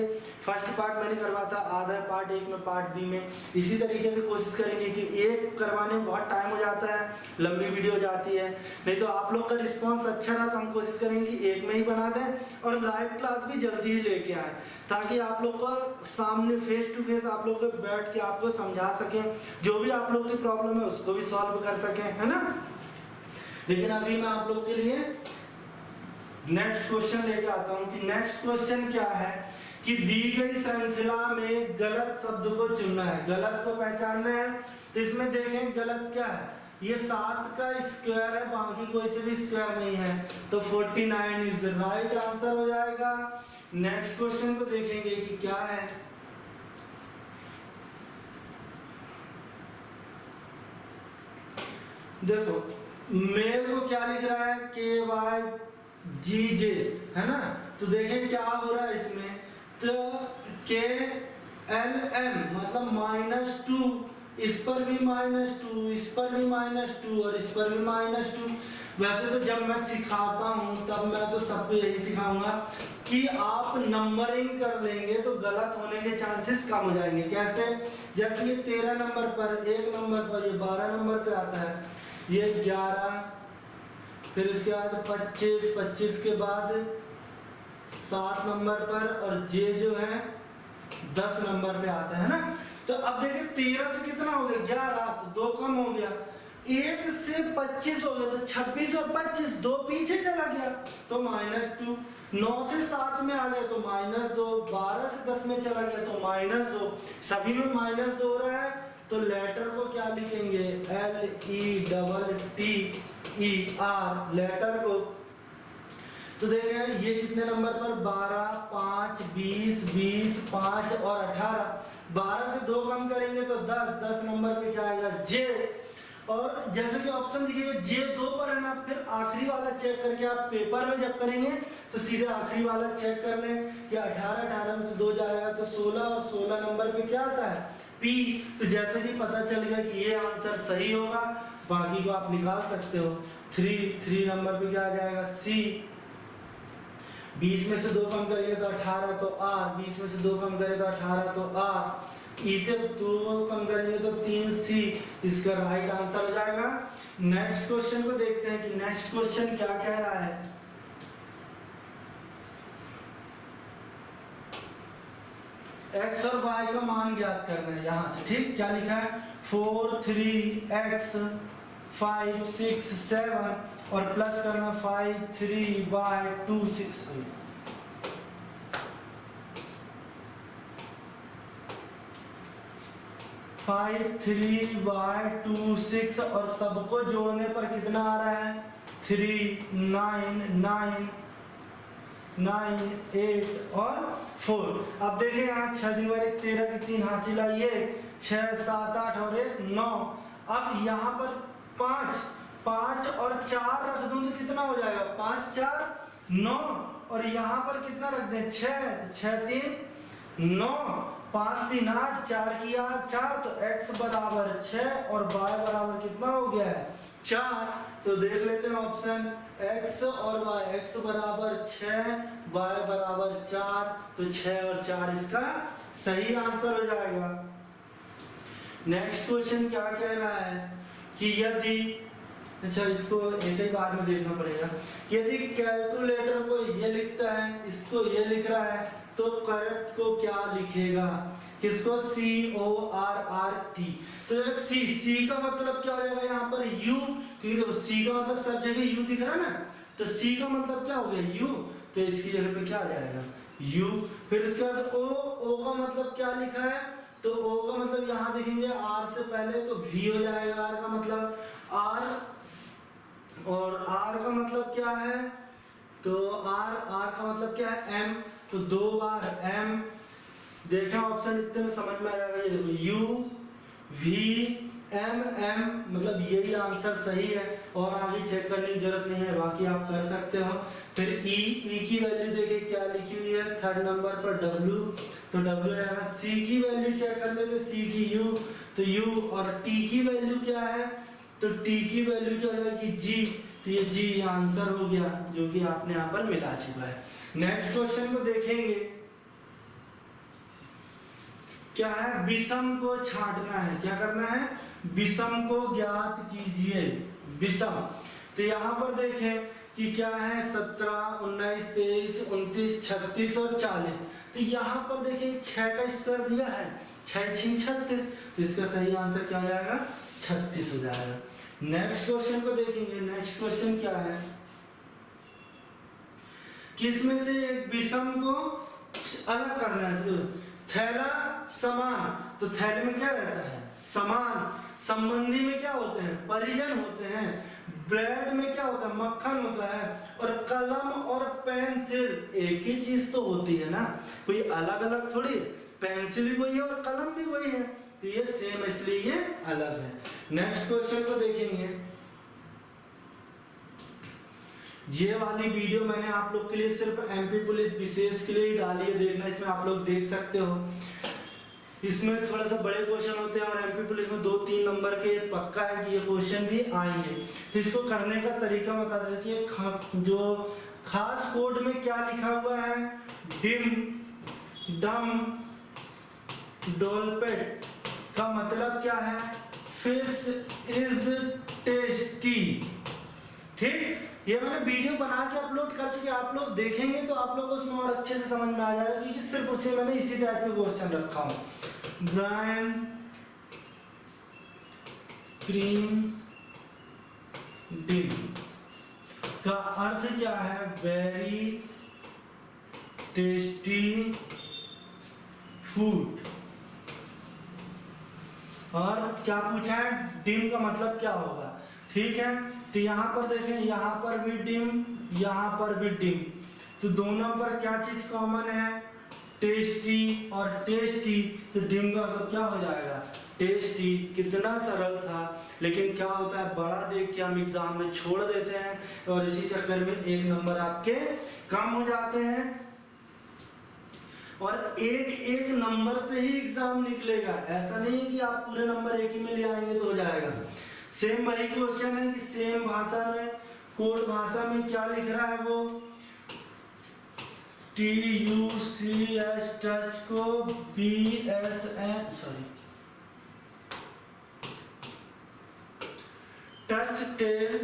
फर्स्ट पार्ट मैंने करवाता आधा पार्ट एक में, पार्ट बी में। इसी तरीके से कोशिश करेंगे कि एक करवाने में बहुत टाइम हो जाता है, लंबी वीडियो जाती है। नहीं तो आप लोग का रिस्पांस अच्छा रहा तो हम कोशिश करेंगे कि एक में ही बना दें और लाइव क्लास भी जल्दी ही लेके आए, ताकि आप लोग को सामने फेस टू फेस आप लोग को बैठ के आपको समझा सकें, जो भी आप लोग की प्रॉब्लम है उसको भी सॉल्व कर सकें, है ना। लेकिन अभी मैं आप लोग के लिए नेक्स्ट क्वेश्चन लेके आता हूं कि नेक्स्ट क्वेश्चन क्या है कि दी गई श्रृंखला में गलत शब्द को चुनना है, गलत को पहचानना है। तो इसमें देखें गलत क्या है, ये 7 का स्क्वायर है, बाकी कोई से भी स्क्वायर नहीं है, तो 49 इज राइट आंसर हो जाएगा। नेक्स्ट क्वेश्चन को देखेंगे कि क्या है। देखो मेल को क्या लिख रहा है, KYGJ, है ना। तो देखें क्या हो रहा है इसमें, तो KLM मतलब -2, इस पर भी -2, इस पर भी -2 और इस पर भी -2। वैसे तो जब मैं सिखाता हूँ तब मैं तो सबको यही सिखाऊंगा कि आप नंबरिंग कर लेंगे तो गलत होने के चांसेस कम हो जाएंगे। कैसे, जैसे ये 13 नंबर पर, 1 नंबर पर, ये 12 नंबर पे आता है, ये 11, फिर इसके बाद 25, 25 के बाद 7 नंबर पर, और जे जो है 10 नंबर पे आता है ना। तो अब देखिए 13 से कितना हो गया, 11, तो 2 कम हो गया, 1 से 25 हो गया, तो 26 और 25, 2 पीछे चला गया तो -2, 9 से 7 में आ गया तो -2, 12 से 10 में चला गया तो -2, सभी में -2 हो रहा है। तो लेटर को क्या लिखेंगे, LETTER लेटर को। तो देख रहे हैं ये कितने नंबर पर, 12, 5, 20, 20, 5 और 18, 12 से 2 कम करेंगे तो 10, 10 नंबर पे क्या आएगा, जे। और जैसे कि ऑप्शन दिखेगा जे 2 पर है ना, फिर आखिरी वाला चेक करके आप पेपर में जब करेंगे तो सीधे आखिरी वाला चेक कर लें कि 18, 18 में से 2 जाएगा तो 16, और 16 नंबर पे क्या आता है, पी। तो जैसे कि पता चल गया कि ये आंसर सही होगा, बाकी को आप निकाल सकते हो। 3 नंबर पे क्या आ जाएगा, सी। 20 में से 2 कम करेंगे तो 18 तो आर, 20 में से 2 कम करेंगे तो 18 तो आर, ई से 2 कम करेंगे तो 3 सी, इसका राइट आंसर हो जाएगा। नेक्स्ट क्वेश्चन को देखते हैं कि नेक्स्ट क्वेश्चन क्या कह रहा है। x और y का मान ज्ञात करना है यहाँ से, ठीक। क्या लिखा है, 4, 3x 5, 6, 7 और प्लस करना 5, 3y 2, 6। 5, 3y 2, 6 और सबको जोड़ने पर कितना आ रहा है, 3, 9, 9, 9, 8 और 4। अब देखें यहाँ 6 दिन 13 की 3 हासिल आई है, 6, 7, 8 और 1, 9। अब यहाँ पर 5 और 4 रख दूं तो कितना हो जाएगा, 5, 4, 9, और यहाँ पर कितना रख दें, 6, 3, 9, 5, 3, 8, 4 की 4, तो x बराबर 6 और y बराबर कितना हो गया है, 4। तो देख लेते हैं ऑप्शन, x और y, x बराबर 6, y बराबर 4, तो 6 और 4 इसका सही आंसर हो जाएगा। नेक्स्ट क्वेश्चन क्या कह रहा है कि यदि अच्छा, इसको एक ही बार में देखना पड़ेगा। यदि कैलकुलेटर को ये लिखता है, इसको ये लिख रहा है, तो करेक्ट को क्या लिखेगा? किसको? CORRT। तो सी का मतलब क्या हो जाएगा यहाँ पर? U, क्योंकि देखो सी का मतलब सब जगह U दिख रहा है ना, तो सी का मतलब क्या हो गया? U। तो इसकी जगह पे क्या आ जाएगा? U। फिर उसके बाद O का मतलब क्या लिखा है? तो O का मतलब यहाँ देखेंगे R से पहले तो V हो जाएगा, R का मतलब R, और R का मतलब क्या है? तो R का मतलब क्या है? M। तो 2 बार M। देखा ऑप्शन इतने में समझ में आ जाएगा। ये देखो U V M M, मतलब यही आंसर सही है और आगे चेक करने की जरूरत नहीं है, बाकी आप कर सकते हो। फिर E की वैल्यू देखे क्या लिखी हुई है 3rd नंबर पर W, तो W है। C की वैल्यू चेक कर लेते, C की U, तो U, और T की वैल्यू क्या है? तो T की वैल्यू क्या हो जाएगी? G, तो ये G आंसर हो गया जो कि आपने यहाँ पर मिला चुका है। नेक्स्ट क्वेश्चन को देखेंगे, क्या है? विषम को छांटना है। क्या करना है? विषम को ज्ञात कीजिए। विषम, तो यहाँ पर देखें कि क्या है? 17, 19, 23, 29, 36 और 40। तो यहाँ पर देखें 6 का स्क्वायर दिया है, 6 6 36, तो इसका सही आंसर क्या हो जाएगा? 36 हो जाएगा। नेक्स्ट क्वेश्चन को देखेंगे। नेक्स्ट क्वेश्चन क्या है? किसमें से एक विषम को अलग करना है? तो थैला समान, तो थैले में क्या रहता है? समान। संबंधी में क्या होते हैं? परिजन होते हैं। ब्रेड में क्या होता है? मक्खन होता है। और कलम और पेंसिल एक ही चीज तो होती है ना, कोई अलग अलग थोड़ी। पेंसिल भी वही है और कलम भी वही है, तो ये सेम, इसलिए ये अलग है। नेक्स्ट क्वेश्चन को देखेंगे। ये वाली वीडियो मैंने आप लोग के लिए सिर्फ एमपी पुलिस विशेष के लिए ही डाली है, देखना, इसमें आप लोग देख सकते हो। इसमें थोड़ा सा बड़े क्वेश्चन होते हैं और एमपी पुलिस में 2-3 नंबर के पक्का है कि ये क्वेश्चन भी आएंगे। तो इसको करने का तरीका बता दें कि जो खास कोड में क्या लिखा हुआ है? डिम डम डोलपेट का मतलब क्या है? Fish is tasty. ठीक, ये मैंने वीडियो बना के अपलोड कर चुकी, आप लोग देखेंगे तो आप लोग उसमें और अच्छे से समझ में आ जाएगा, क्योंकि सिर्फ उसे मैंने इसी टाइप के क्वेश्चन रखा हूँ। ब्रांड क्रीम डिम का अर्थ क्या है? Very tasty food. और क्या पूछा है? डिम का मतलब क्या होगा? ठीक है, तो यहाँ पर देखें, यहाँ पर भी डिम, यहाँ पर भी डिम, तो दोनों पर क्या चीज कॉमन है? टेस्टी और टेस्टी, तो डिम का मतलब क्या हो जाएगा? टेस्टी। कितना सरल था, लेकिन क्या होता है, बड़ा देख के हम एग्जाम में छोड़ देते हैं और इसी चक्कर में 1 नंबर आपके कम हो जाते हैं। और एक नंबर से ही एग्जाम निकलेगा, ऐसा नहीं है कि आप पूरे नंबर एक ही में ले आएंगे तो हो जाएगा। सेम वही क्वेश्चन है कि सेम भाषा में, कोड भाषा में क्या लिख रहा है वो? TUCH टच को BSN, sorry, touch tell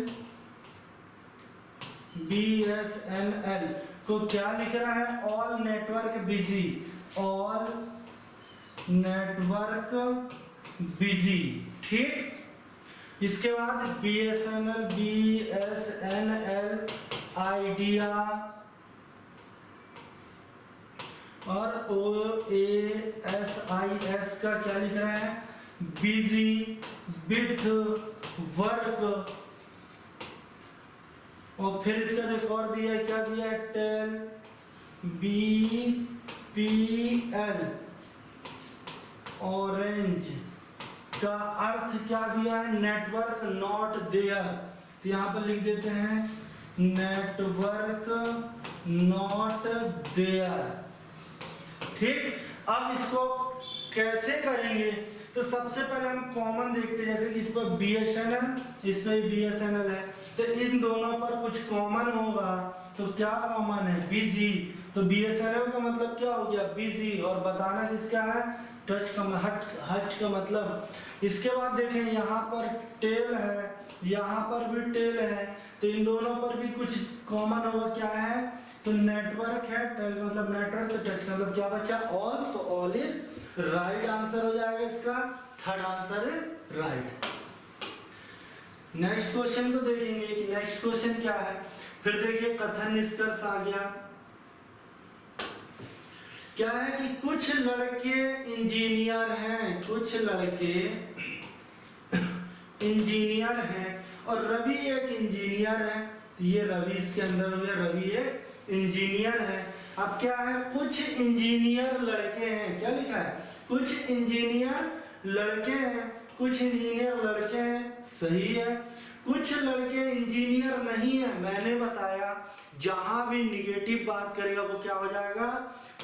BSNL को क्या लिख रहा है? All network busy, all network busy. ठीक, इसके बाद BSNL आइडिया और OASIS का क्या लिख रहा है? Busy with work. और फिर इसका एक और दिया है, क्या दिया है? टेल BPL ऑरेंज का अर्थ क्या दिया है? नेटवर्क नॉट देयर, तो यहाँ पर लिख देते हैं नेटवर्क नॉट देयर। ठीक, अब इसको कैसे करेंगे? तो सबसे पहले हम कॉमन देखते हैं, जैसे कि इस पर BSNL, इस पर BSNL है, तो इन दोनों पर कुछ कॉमन होगा, तो क्या कॉमन है? बिजी, तो BSNL का मतलब क्या हो गया? बिजी, और बताना किसका है? टच का, हच का मतलब। इसके बाद देखें यहाँ पर टेल है, यहाँ पर भी टेल है, तो इन दोनों पर भी कुछ कॉमन होगा, क्या है, तो नेटवर्क है, टेल मतलब नेटवर्क, तो टच मतलब क्या बचा, ऑल, तो ऑल इज राइट आंसर हो जाएगा इसका, third answer is right. Next question को देखेंगे कि नेक्स्ट क्वेश्चन क्या है। फिर देखिए कथन निष्कर्ष आ गया, क्या है कि कुछ लड़के इंजीनियर हैं, कुछ लड़के इंजीनियर हैं और रवि एक इंजीनियर है, तो ये रवि इसके अंदर हो गया, रवि एक इंजीनियर है। अब क्या है, कुछ इंजीनियर लड़के हैं, क्या लिखा है, कुछ इंजीनियर लड़के हैं, कुछ इंजीनियर लड़के हैं, सही है। कुछ लड़के इंजीनियर नहीं है, मैंने बताया जहां भी निगेटिव बात करेगा वो क्या हो जाएगा,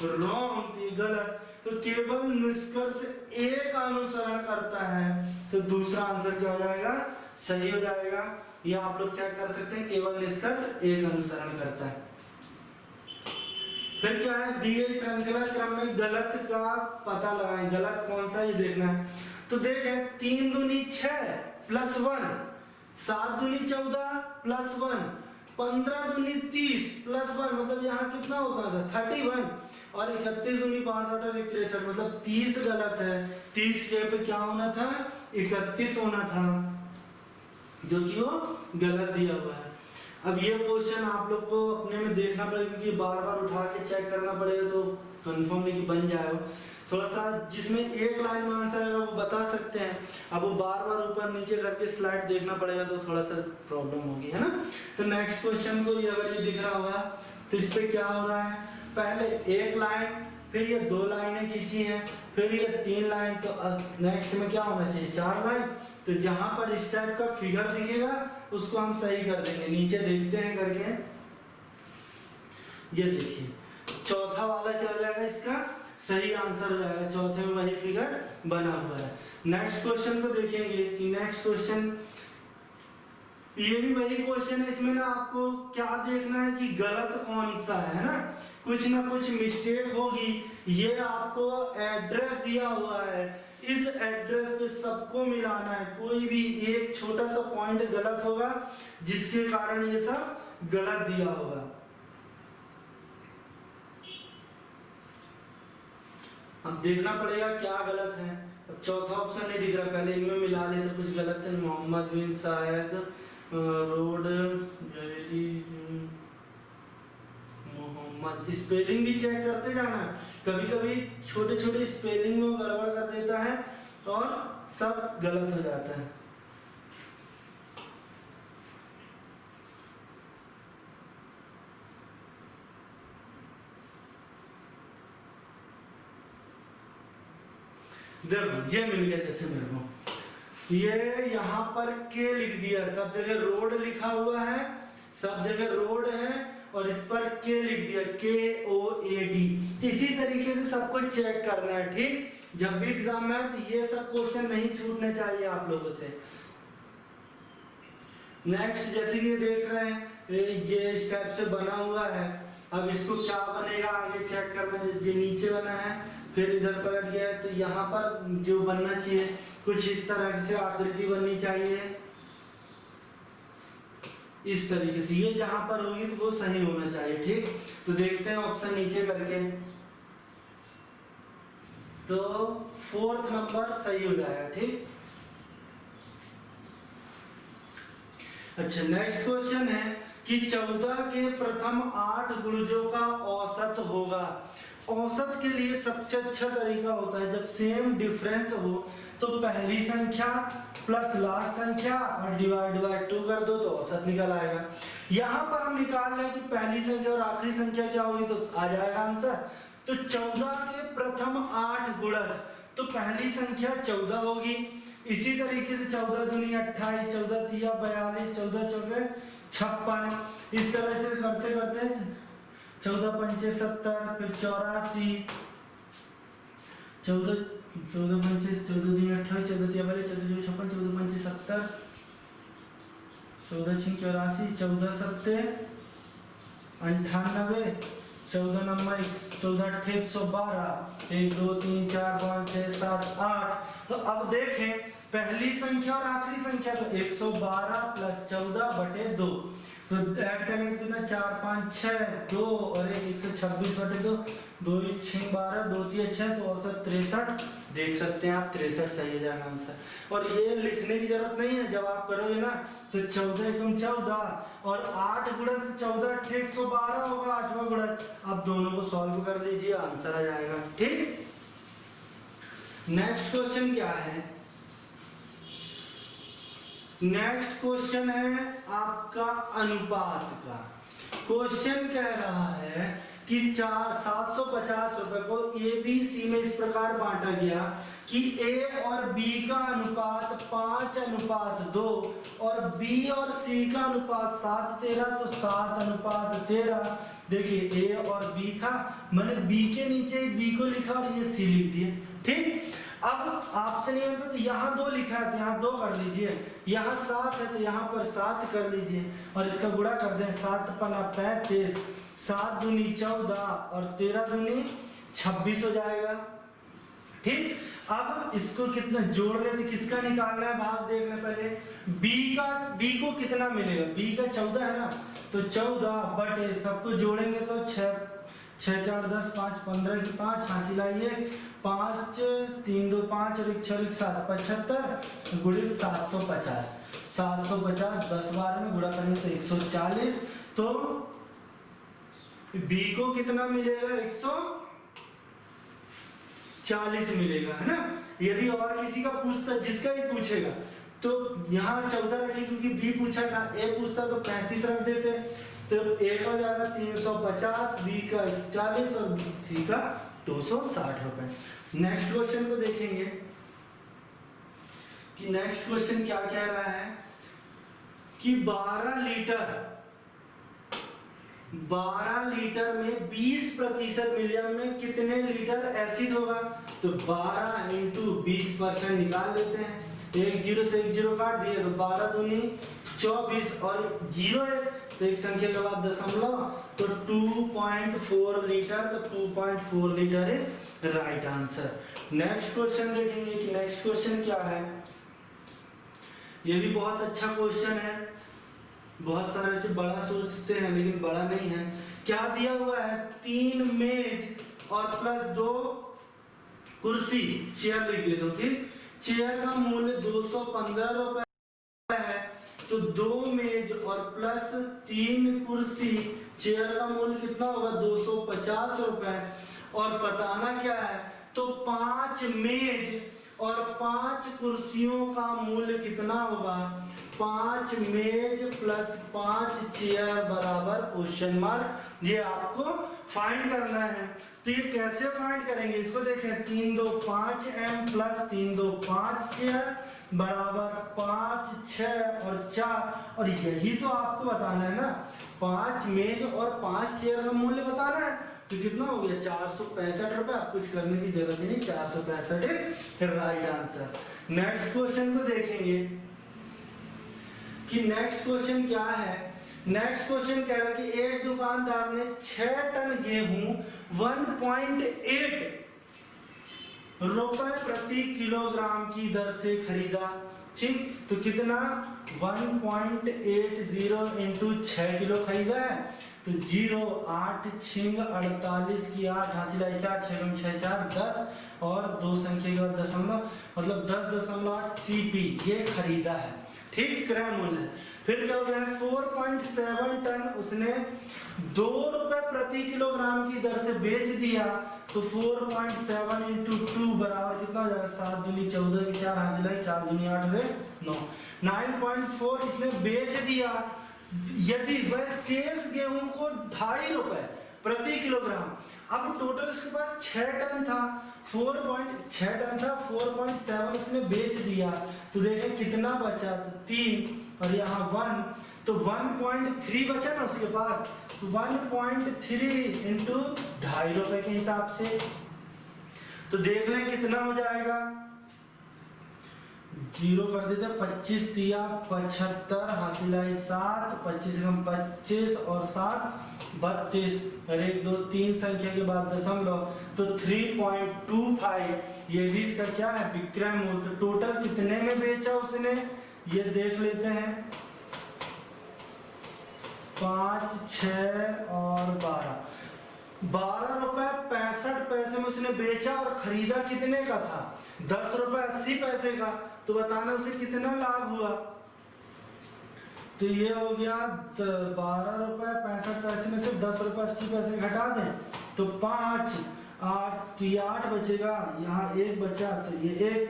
रॉन्ग, ये गलत। तो केवल निष्कर्ष एक अनुसरण करता है, तो दूसरा आंसर क्या हो जाएगा, सही हो जाएगा। ये आप लोग चेक कर सकते हैं, केवल निष्कर्ष एक अनुसरण करता है। फिर क्या है, दिए श्रृंखला क्रम में गलत का पता लगाएं, गलत कौन सा ये देखना है। तो देखें 3 दूनी 6 प्लस 1, 7 दूनी 14 प्लस 1, 15 दूनी 30 प्लस 1, मतलब यहाँ कितना होता था 31, और 31 दूनी 62 और 63, मतलब 30 गलत है। 30 जगह पे क्या होना था, 31 होना था, जो कि वो गलत दिया हुआ है। अब ये क्वेश्चन आप लोग को अपने में देखना पड़ेगा, क्योंकि बार बार उठा के चेक करना पड़ेगा, तो कंफर्म नहीं कि बन जाएगा। थोड़ा सा जिसमें एक लाइन में आंसर है वो बता सकते हैं, अब वो बार बार ऊपर नीचे करके स्लाइड देखना पड़ेगा, तो थोड़ा सा प्रॉब्लम होगी, है ना। तो नेक्स्ट क्वेश्चन को ये अगर ये दिख रहा होगा तो इस पे क्या हो रहा है, पहले एक लाइन, फिर ये 2 लाइनें खींची हैं, फिर ये 3 लाइन, तो नेक्स्ट में क्या होना चाहिए 4 लाइन। तो जहां पर इस टाइप का फिगर दिखेगा उसको हम सही कर देंगे। नीचे देखते हैं करके, ये देखिए चौथा वाला क्या हो जाएगा, इसका सही आंसर हो जाएगा, चौथे में वही फिगर बना हुआ है। नेक्स्ट क्वेश्चन को देखेंगे कि नेक्स्ट क्वेश्चन, ये भी वही क्वेश्चन है, इसमें ना आपको क्या देखना है कि गलत कौन सा है ना, कुछ ना कुछ मिस्टेक होगी। ये आपको एड्रेस दिया हुआ है, इस एड्रेस पे सबको मिलाना है, कोई भी एक छोटा सा पॉइंट गलत होगा जिसके कारण ये सब गलत दिया होगा। अब देखना पड़ेगा क्या गलत है। अब चौथा ऑप्शन नहीं दिख रहा, पहले इनमें मिला ले तो कुछ गलत है, मोहम्मद बिन शायद रोड मोहम्मद, स्पेलिंग भी चेक करते जाना, कभी कभी छोटे छोटे स्पेलिंग में गड़बड़ कर देता है और सब गलत हो जाता है। देखो ये मिल गया, जैसे मेरे को ये यहाँ पर के लिख दिया, सब जगह रोड लिखा हुआ है, सब जगह रोड है और इस पर के लिख दिया, KOAD। इसी तरीके से सबको चेक करना है, ठीक। जब भी एग्जाम में तो ये सब क्वेश्चन नहीं छूटने चाहिए आप लोगों से। नेक्स्ट जैसे कि ये देख रहे हैं ये स्टेप से बना हुआ है, अब इसको क्या बनेगा आगे चेक करना है। ये नीचे बना है, फिर इधर पलट गया है, तो यहाँ पर जो बनना चाहिए कुछ इस तरह से आकृति बननी चाहिए, इस तरीके से। ये जहां पर होगी तो वो सही होना चाहिए, ठीक। तो देखते हैं ऑप्शन नीचे करके, तो 4th नंबर सही हो जाएगा, ठीक। अच्छा नेक्स्ट क्वेश्चन है कि 14 के प्रथम 8 गुणजों का औसत होगा। औसत के लिए सबसे अच्छा तरीका होता है जब सेम डिफरेंस हो तो पहली संख्या प्लस लास्ट संख्या और डिवाइड बाय 2 कर दो तो औसत निकल आएगा। यहाँ पर हम निकाल रहे हैं कि पहली संख्या और आखिरी संख्या क्या होगी, तो आ जाएगा आंसर। तो 14 के प्रथम 8 गुणज, तो पहली संख्या 14 होगी। इसी तरीके से 14 दूनी 28, 14 तिया 42, 14 चौके 56, इस तरह से करते करते 14 पंचे 70, फिर 84, 14 पंचे 14 दूनी 28, 14 तिया 42, 14 चौके 56, 14 पंचे 70, 14 छीं 84, 14 सत्ते 98, 14 नंबर 14 112, 1 2 3 4 5 6 7 8। तो अब देखें पहली संख्या और आखिरी संख्या, तो 112 प्लस 14/2, तो ऐड करेंगे कितना 4 5 6 2 और 126/2, 2 6 12 2 3 6, तो औसत 63। देख सकते हैं आप 63 सही हो जाएगा आंसर। और ये लिखने की जरूरत नहीं है, जब आप करोगे ना तो 14 एकम 14 और 8 गुणन 14 112 होगा 8वां गुणन। अब दोनों को सॉल्व कर लीजिए, आंसर आ जाएगा। ठीक, नेक्स्ट क्वेश्चन क्या है? नेक्स्ट क्वेश्चन है आपका अनुपात का। क्वेश्चन कह रहा है कि 750 रुपए को ए बी सी में इस प्रकार बांटा गया कि ए और बी का अनुपात 5:2 और बी और सी का अनुपात 7:13, तो 7:13। देखिए ए और बी था, मैंने बी के नीचे बी को लिखा और ये सी लिख दिए। ठीक, अब आपसे नहीं होता तो यहाँ 2 लिखा है तो यहाँ 2 कर लीजिए, यहाँ 7 है तो यहाँ पर 7 कर लीजिए और इसका गुणा कर दें। 7 पन्ना 35, 7 दूनी 14 और 13 दूनी 26 हो जाएगा। ठीक, अब इसको कितना जोड़ लेते, किसका निकालना है भाग देख लें पहले। बी को कितना मिलेगा? बी का 14 है ना, तो 14 बटे सबको जोड़ेंगे तो 6 6 4 10 5 15 की 5 हासिल आइए 5 3 2 5 और 1 6 7 75 गुणित 750। 750 10 बार में गुणा करेंगे तो 140, तो बी को कितना मिलेगा? 140 मिलेगा, है ना। यदि और किसी का पूछता, जिसका ही पूछेगा तो यहाँ 14 रखे क्योंकि बी पूछा था, ए पूछता तो 35 रख देते, तो ए का हो जाएगा 350, बी का 40 और सी का 260 रुपए। नेक्स्ट क्वेश्चन को देखेंगे कि नेक्स्ट क्वेश्चन क्या कह रहा है कि 12 लीटर में 20% मीडियम में कितने लीटर एसिड होगा? तो 12 × 20% निकाल लेते हैं। 1 0 से 1 0 काट दिए तो 12 दूनी 24 और 0 है तो एक संख्या के बाद दशमलव, तो 2.4 लीटर, तो 2.4 litre is right answer. Next question देखेंगे कि नेक्स्ट क्वेश्चन क्या है। ये भी बहुत अच्छा क्वेश्चन है, बहुत सारे बच्चे बड़ा सोचते हैं लेकिन बड़ा नहीं है। क्या दिया हुआ है? 3 मेज और प्लस 2 कुर्सी, चेयर लिख देता हूँ। ठीक, चेयर का मूल्य 215 रुपए है, तो 2 मेज और प्लस 3 कुर्सी, चेयर का मूल्य कितना होगा? 250 रुपए। और बताना क्या है? तो 5 मेज और 5 कुर्सियों का मूल्य कितना होगा? 5 मेज प्लस 5 चेयर बराबर क्वेश्चन मार्क। ये आपको फाइंड करना है। तो ये कैसे फाइंड करेंगे इसको देखें। 3 2 5 m प्लस 3 2 5 चेयर बराबर 5 6 और 4, और यही तो आपको बताना है ना। 5 मेज और 5 चेयर का मूल्य बताना है, तो कितना हो गया? 465 रुपए। आप कुछ करने की जरूरत नहीं, 465 is right answer. Next question को देखेंगे कि नेक्स्ट क्वेश्चन क्या है। नेक्स्ट क्वेश्चन कह रहा है कि एक दुकानदार ने 6 टन गेहूं 1.8 रुपए प्रति किलोग्राम की दर से खरीदा। ठीक, तो कितना? 1.80 इंटू 6 किलो खरीदा है, तो 0 8 6 48 की 8 हासिल आई 4 6 6 4 10 और 2 संख्या के बाद दशमलव, मतलब 10.8 सीपी ये खरीदा है। ठीक, क्रय मूल्य। फिर क्या हो गया? 4.7 टन उसने 2 रुपए प्रति किलोग्राम की दर से बेच दिया, तो 4.7 इंटू 2 बराबर कितना हो जाएगा? 7 दूनी 14 की 4 हासिल आई 4 दूनी 8 हुए 9। 9.4 इसने बेच दिया। यदि वह शेष गेहूं को 2.5 रुपए प्रति किलोग्राम, अब टोटल उसके पास 6 टन था, 4.6 टन था, 4.7 उसने बेच दिया, तो देखें कितना बचा? तो 3 और यहाँ 1, तो 1.3 बचा ना उसके पास, 1.3 इंटू 2.5 रुपए के हिसाब से। तो देख लें कितना हो जाएगा? जीरो कर देते, 25 तिया 75, हासिल आई 7, 25 कम 25 और 7 32, और 1 2 3 संख्या के बाद दशमलव, तो 3.25 ये भी इसका क्या है विक्रय मूल्य। तो टोटल कितने में बेचा उसने ये देख लेते हैं, 5 6 और 12 रुपए 65 पैसे में उसने बेचा और खरीदा कितने का था 10 रुपए 80 पैसे का। तो बताना उसे कितना लाभ हुआ। तो ये हो गया 12 रुपए 65 पैसे में से 10 रुपए 80 पैसे घटा दें तो 5 8 ये 8 बचेगा, यहाँ 1 बचा तो ये 1,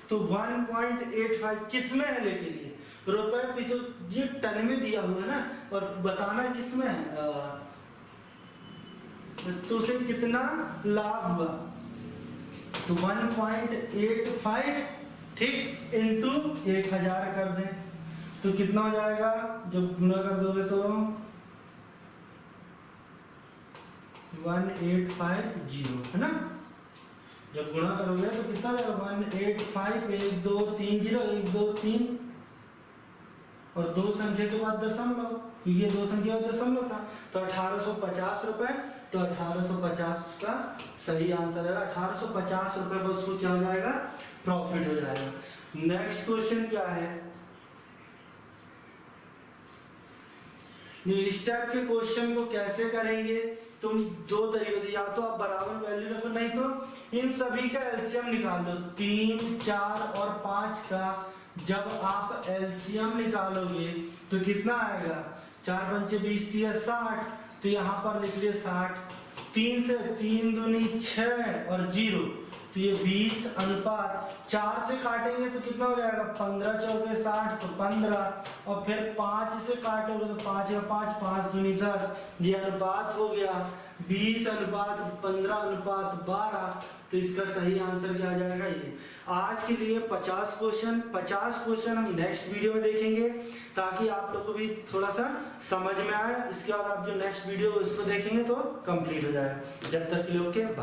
तो 1.85 किस में है लेकिन ये रुपए भी तो ये टन में दिया हुआ है ना, और बताना किस में है तो उसे कितना लाभ हुआ। तो 1.85 ठीक इंटू 1000 कर दें तो कितना हो जाएगा, जब गुना कर दोगे तो 1850 है ना, जब गुणा करोगे तो कितना हो जाएगा 185 1 2 3 0 1 2 3 और 2 संख्या के बाद दशमलव, क्योंकि ये 2 संख्या का दशमलव था। तो 1850 रुपए, तो 1850 का सही आंसर है। 1850 रुपए पर उसको क्या हो जाएगा प्रॉफिट हो जाएगा। नेक्स्ट क्वेश्चन क्या है, इस टाइप के क्वेश्चन को कैसे करेंगे तुम, 2 तरीके, या तो आप बराबर वैल्यू रखो, नहीं तो इन सभी का एलसीएम निकाल लो। 3 4 और 5 का जब आप एलसीएम निकालोगे तो कितना आएगा, 4 पंचे 20 3 60, तो यहाँ पर लिख लिए 60, 3 से 3 दूनी 6 और 0, तो ये 20 अनुपात 4 से काटेंगे तो कितना हो जाएगा 15 चौके 60 तो 15, और फिर 5 से काटोगे तो 5 या 5 5 दूनी 10, ये अनुपात हो गया 20 अनुपात 15 अनुपात 12। तो इसका सही आंसर क्या आ जाएगा ये। आज के लिए 50 क्वेश्चन हम नेक्स्ट वीडियो में देखेंगे ताकि आप लोग को भी थोड़ा सा समझ में आए। इसके बाद आप जो नेक्स्ट वीडियो उसको देखेंगे तो कंप्लीट हो जाएगा। जब तक के लिए ओके बाय।